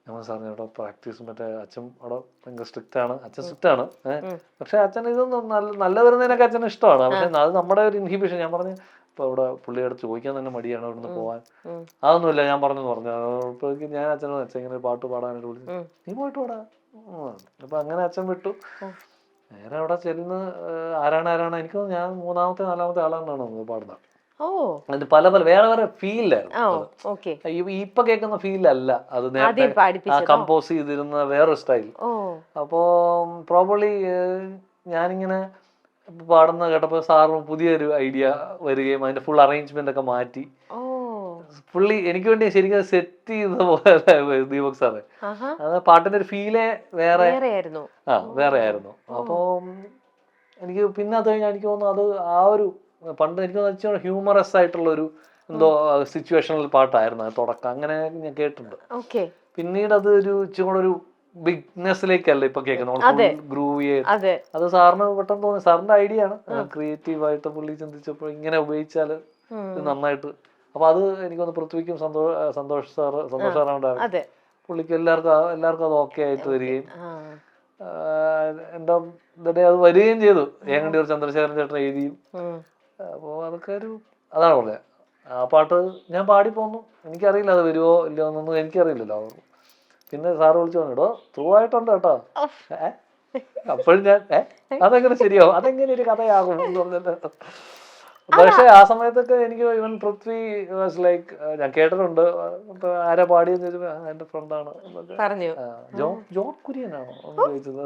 നമ്മൾ സാറിന് ഇവിടെ പ്രാക്ടീസ് മറ്റേ അച്ഛൻ അവിടെ ഭയങ്കര സ്ട്രിക്റ്റ് ആണ്, അച്ഛൻ സ്ട്രിക്റ്റ് ആണ്. പക്ഷെ അച്ഛൻ ഇതൊന്നും നല്ല വരുന്നതിനൊക്കെ അച്ഛന് ഇഷ്ടമാണ്. പക്ഷെ അത് നമ്മുടെ ഒരു ഇൻഹിബിഷൻ. ഞാൻ പറഞ്ഞു ഇപ്പൊ ഇവിടെ പുള്ളിയോട് ചോദിക്കാൻ തന്നെ മടിയാണ് ഇവിടുന്ന് പോവാൻ. അതൊന്നുമില്ല, ഞാൻ പറഞ്ഞു അപ്പോഴേക്കും ഞാൻ അച്ഛനോട് അച്ഛൻ ഇങ്ങനെ പാട്ട് പാടാനായിട്ട് വിളിച്ചു, നീ പോയിട്ട് പാടാ. അപ്പൊ അങ്ങനെ അച്ഛൻ വിട്ടു. നേരെ അവിടെ ചെല്ലുന്ന ആരാണ് എനിക്ക് ഞാൻ 3ാമത്തെ 4ാമത്തെ ആളാണെന്നാണ് പാടുന്നത്. അത് പല വേറെ ഫീലായിരുന്നു. ഇപ്പൊ കേൾക്കുന്ന ഫീലല്ല അത്, നേരത്തെ കമ്പോസ് ചെയ്തിരുന്ന വേറൊരു സ്റ്റൈൽ. അപ്പോ പ്രോബബ്ലി ഞാനിങ്ങനെ പാടുന്ന കേട്ടപ്പോ സാറും പുതിയൊരു ഐഡിയ വരികയും അതിന്റെ ഫുൾ അറേഞ്ച്മെന്റ് ഒക്കെ മാറ്റി പുള്ളി എനിക്ക് വേണ്ടി ശരിക്കും സെറ്റ് ചെയ്ത പോലെ ദീപക് സാറ്. അത് പാട്ടിന്റെ ഒരു ഫീലേ വേറെ ആയിരുന്നു. അപ്പൊ എനിക്ക് പിന്നെ അത് കഴിഞ്ഞാൽ എനിക്ക് തോന്നുന്നു അത് ആ ഒരു പണ്ട് എനിക്ക് വെച്ചാൽ ഹ്യൂമറസ് ആയിട്ടുള്ള ഒരു എന്തോ സിറ്റുവേഷണൽ പാട്ടായിരുന്നു തുടക്കം. അങ്ങനെ ഞാൻ കേട്ടിട്ടുണ്ട്. പിന്നീട് അത് ഒരു ഇച്ചിരി ഒരു ബിഗ്നെസ്സിലേക്കല്ല ഇപ്പൊ കേൾക്കുന്നത്, ഗ്രൂവി. അത് സാറിന് പെട്ടെന്ന് തോന്നി, സാറിന്റെ ഐഡിയ ആണ്. ക്രിയേറ്റീവ് ആയിട്ട് പുള്ളി ചിന്തിച്ചപ്പോൾ ഇങ്ങനെ ഉപയോഗിച്ചാല് നന്നായിട്ട്. അപ്പൊ അത് എനിക്കൊന്ന് പൃഥ്വിക്കും സന്തോഷ് സാറുണ്ടായിരുന്നു. പുള്ളിക്ക് എല്ലാവർക്കും അത് ഓക്കെ ആയിട്ട് വരികയും എന്താ അത് വരികയും ചെയ്തു. ഏങ്ങണ്ടിയൂർ ചന്ദ്രശേഖരൻ ചേട്ടൻ എഴുതിയും. അപ്പോ അതൊക്കെ അതാണ് പറഞ്ഞത്. ആ പാട്ട് ഞാൻ പാടി പോന്നു. എനിക്കറിയില്ല അത് വരുമോ ഇല്ലയോ എന്നൊന്നും എനിക്കറിയില്ലല്ലോ. പിന്നെ സാറ് വിളിച്ചു പറഞ്ഞിടോ ത്രൂ ആയിട്ടുണ്ട് കേട്ടോ. അപ്പോഴും ഞാൻ അതെങ്ങനെ ശരിയാവും, അതെങ്ങനെ ഒരു കഥയാകും എന്ന് പറഞ്ഞിട്ട്. പക്ഷെ ആ സമയത്തൊക്കെ എനിക്ക് ഇവൻ പൃഥ്വി വാസ് ലൈക്ക്, ഞാൻ കേട്ടിട്ടുണ്ട്. ആരാ പാടിയെന്ന് ചോദിച്ചപ്പോ എന്റെ ഫ്രണ്ടാണ്. ജോൺ കുര്യനാണോ ചോദിച്ചത്.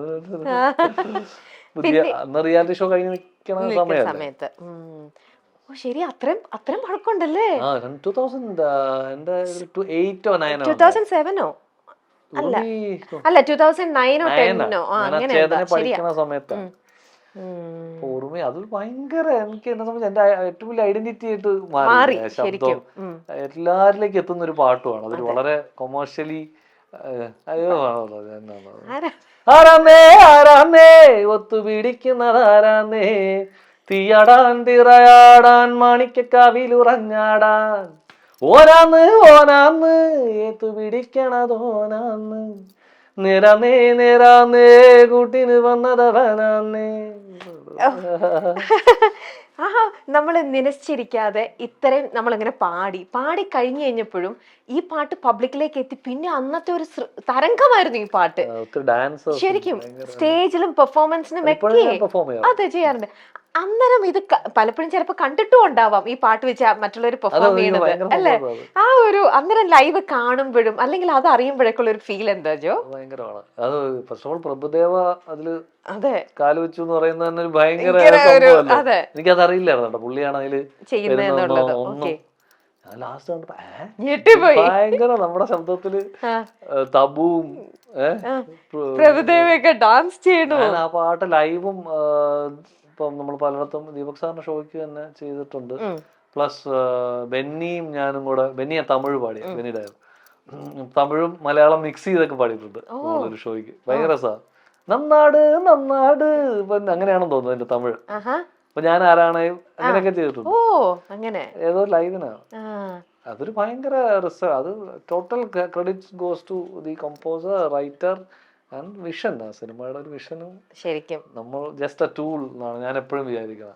പുതിയ അന്ന് റിയാലിറ്റി ഷോ കഴിഞ്ഞ് നിൽക്കണ സമയത്ത്. ശരി, അത്രയും പഴക്കമുണ്ടല്ലേ. 2008 അല്ല 2009 പഠിക്കുന്ന സമയത്താണ് ഓർമ്മ. അത് ഭയങ്കര എനിക്ക് എന്നെ സംബന്ധിച്ച് എന്റെ ഏറ്റവും വലിയ ഐഡന്റിറ്റി ആയിട്ട് മാറി. ശബ്ദം എല്ലാരിലേക്ക് എത്തുന്ന ഒരു പാട്ടുമാണ്. അതൊരു വളരെ കൊമേഴ്ഷ്യലി ആരാന്നേ ഒത്തുപിടിക്കുന്നത് ആരാന്നേ, തീയാടാൻ തിറയാടാൻ മാണിക്കക്കാവിലുറഞ്ഞാടാൻ, ഓനാന്ന് ഏത്തു പിടിക്കണതോനാന്ന്, നിരാന്നേ കൂട്ടിന് വന്നതവനാന്നേ. നമ്മള് നിനച്ചിരിക്കാതെ ഇത്രയും നമ്മളിങ്ങനെ പാടി കഴിഞ്ഞു കഴിഞ്ഞപ്പോഴും ഈ പാട്ട് പബ്ലിക്കിലേക്ക് എത്തി. പിന്നെ അന്നത്തെ ഒരു തരംഗമായിരുന്നു ഈ പാട്ട്. ശരിക്കും സ്റ്റേജിലും പെർഫോമൻസിനും ഒക്കെ അതെ ചെയ്യാറുണ്ട്. അന്നേരം ഇത് പലപ്പോഴും ചിലപ്പോ കണ്ടിട്ടും ഉണ്ടാവാം ഈ പാട്ട് വെച്ച് മറ്റുള്ളവർ പെർഫോം ചെയ്യുന്നത് അല്ലേ. ആ ഒരു അന്നേരം ലൈവ് കാണുമ്പോഴും അല്ലെങ്കിൽ അത് അറിയുമ്പോഴേക്കുള്ള ഒരു ഫീൽ എന്താ ജോ? ഭയങ്കരമാണ്. അത് ഫസ്റ്റ് ഓഫ് ഓൾ പ്രഭുദേവ അതില് കാലുവെച്ചു എന്ന് പറയുന്നത് തന്നെ ഒരു ഭയങ്കര എനിക്കത് അറിയില്ലായിരുന്നു. പുള്ളിയാണ് അതില് ചെയ്യുന്നത്. ലാസ്റ്റ് കണ്ടപ്പോ ഭയങ്കര നമ്മുടെ ശബ്ദത്തില് തബുവും പ്രഭുദേവയൊക്കെ ഡാൻസ് ചെയ്യണു. ആ പാട്ട് ലൈവും ഇപ്പം നമ്മൾ പലയിടത്തും ദീപക് സാറിന്റെ ഷോയ്ക്ക് തന്നെ ചെയ്തിട്ടുണ്ട്. പ്ലസ് ബെന്നിയും ഞാനും കൂടെ, ബെന്നിയ തമിഴ് പാടിയ ബെന്നിയുടെ തമിഴും മലയാളം മിക്സ് ചെയ്തൊക്കെ പാടിയിട്ടുണ്ട് ഒരു ഷോയ്ക്ക്. ഭയങ്കര രസമാണ്. നന്നാട് നന്നാട് ഇപ്പൊ അങ്ങനെയാണെന്ന് തോന്നുന്നു എന്റെ തമിഴ്. അപ്പൊ ഞാൻ ആരാണ് അങ്ങനെയൊക്കെ ചെയ്തിട്ടുണ്ട്. അങ്ങനെ ഏതോ ലൈവിനാണ്. അതൊരു ഭയങ്കര രസം. അത് total credits goes to the composer, writer and vision. ആ സിനിമയുടെ ഒരു വിഷനും ശരിക്കും നമ്മൾ ജസ്റ്റ് എ ടൂൾ എന്നാണ് ഞാൻ എപ്പോഴും വിചാരിക്കുന്നത്.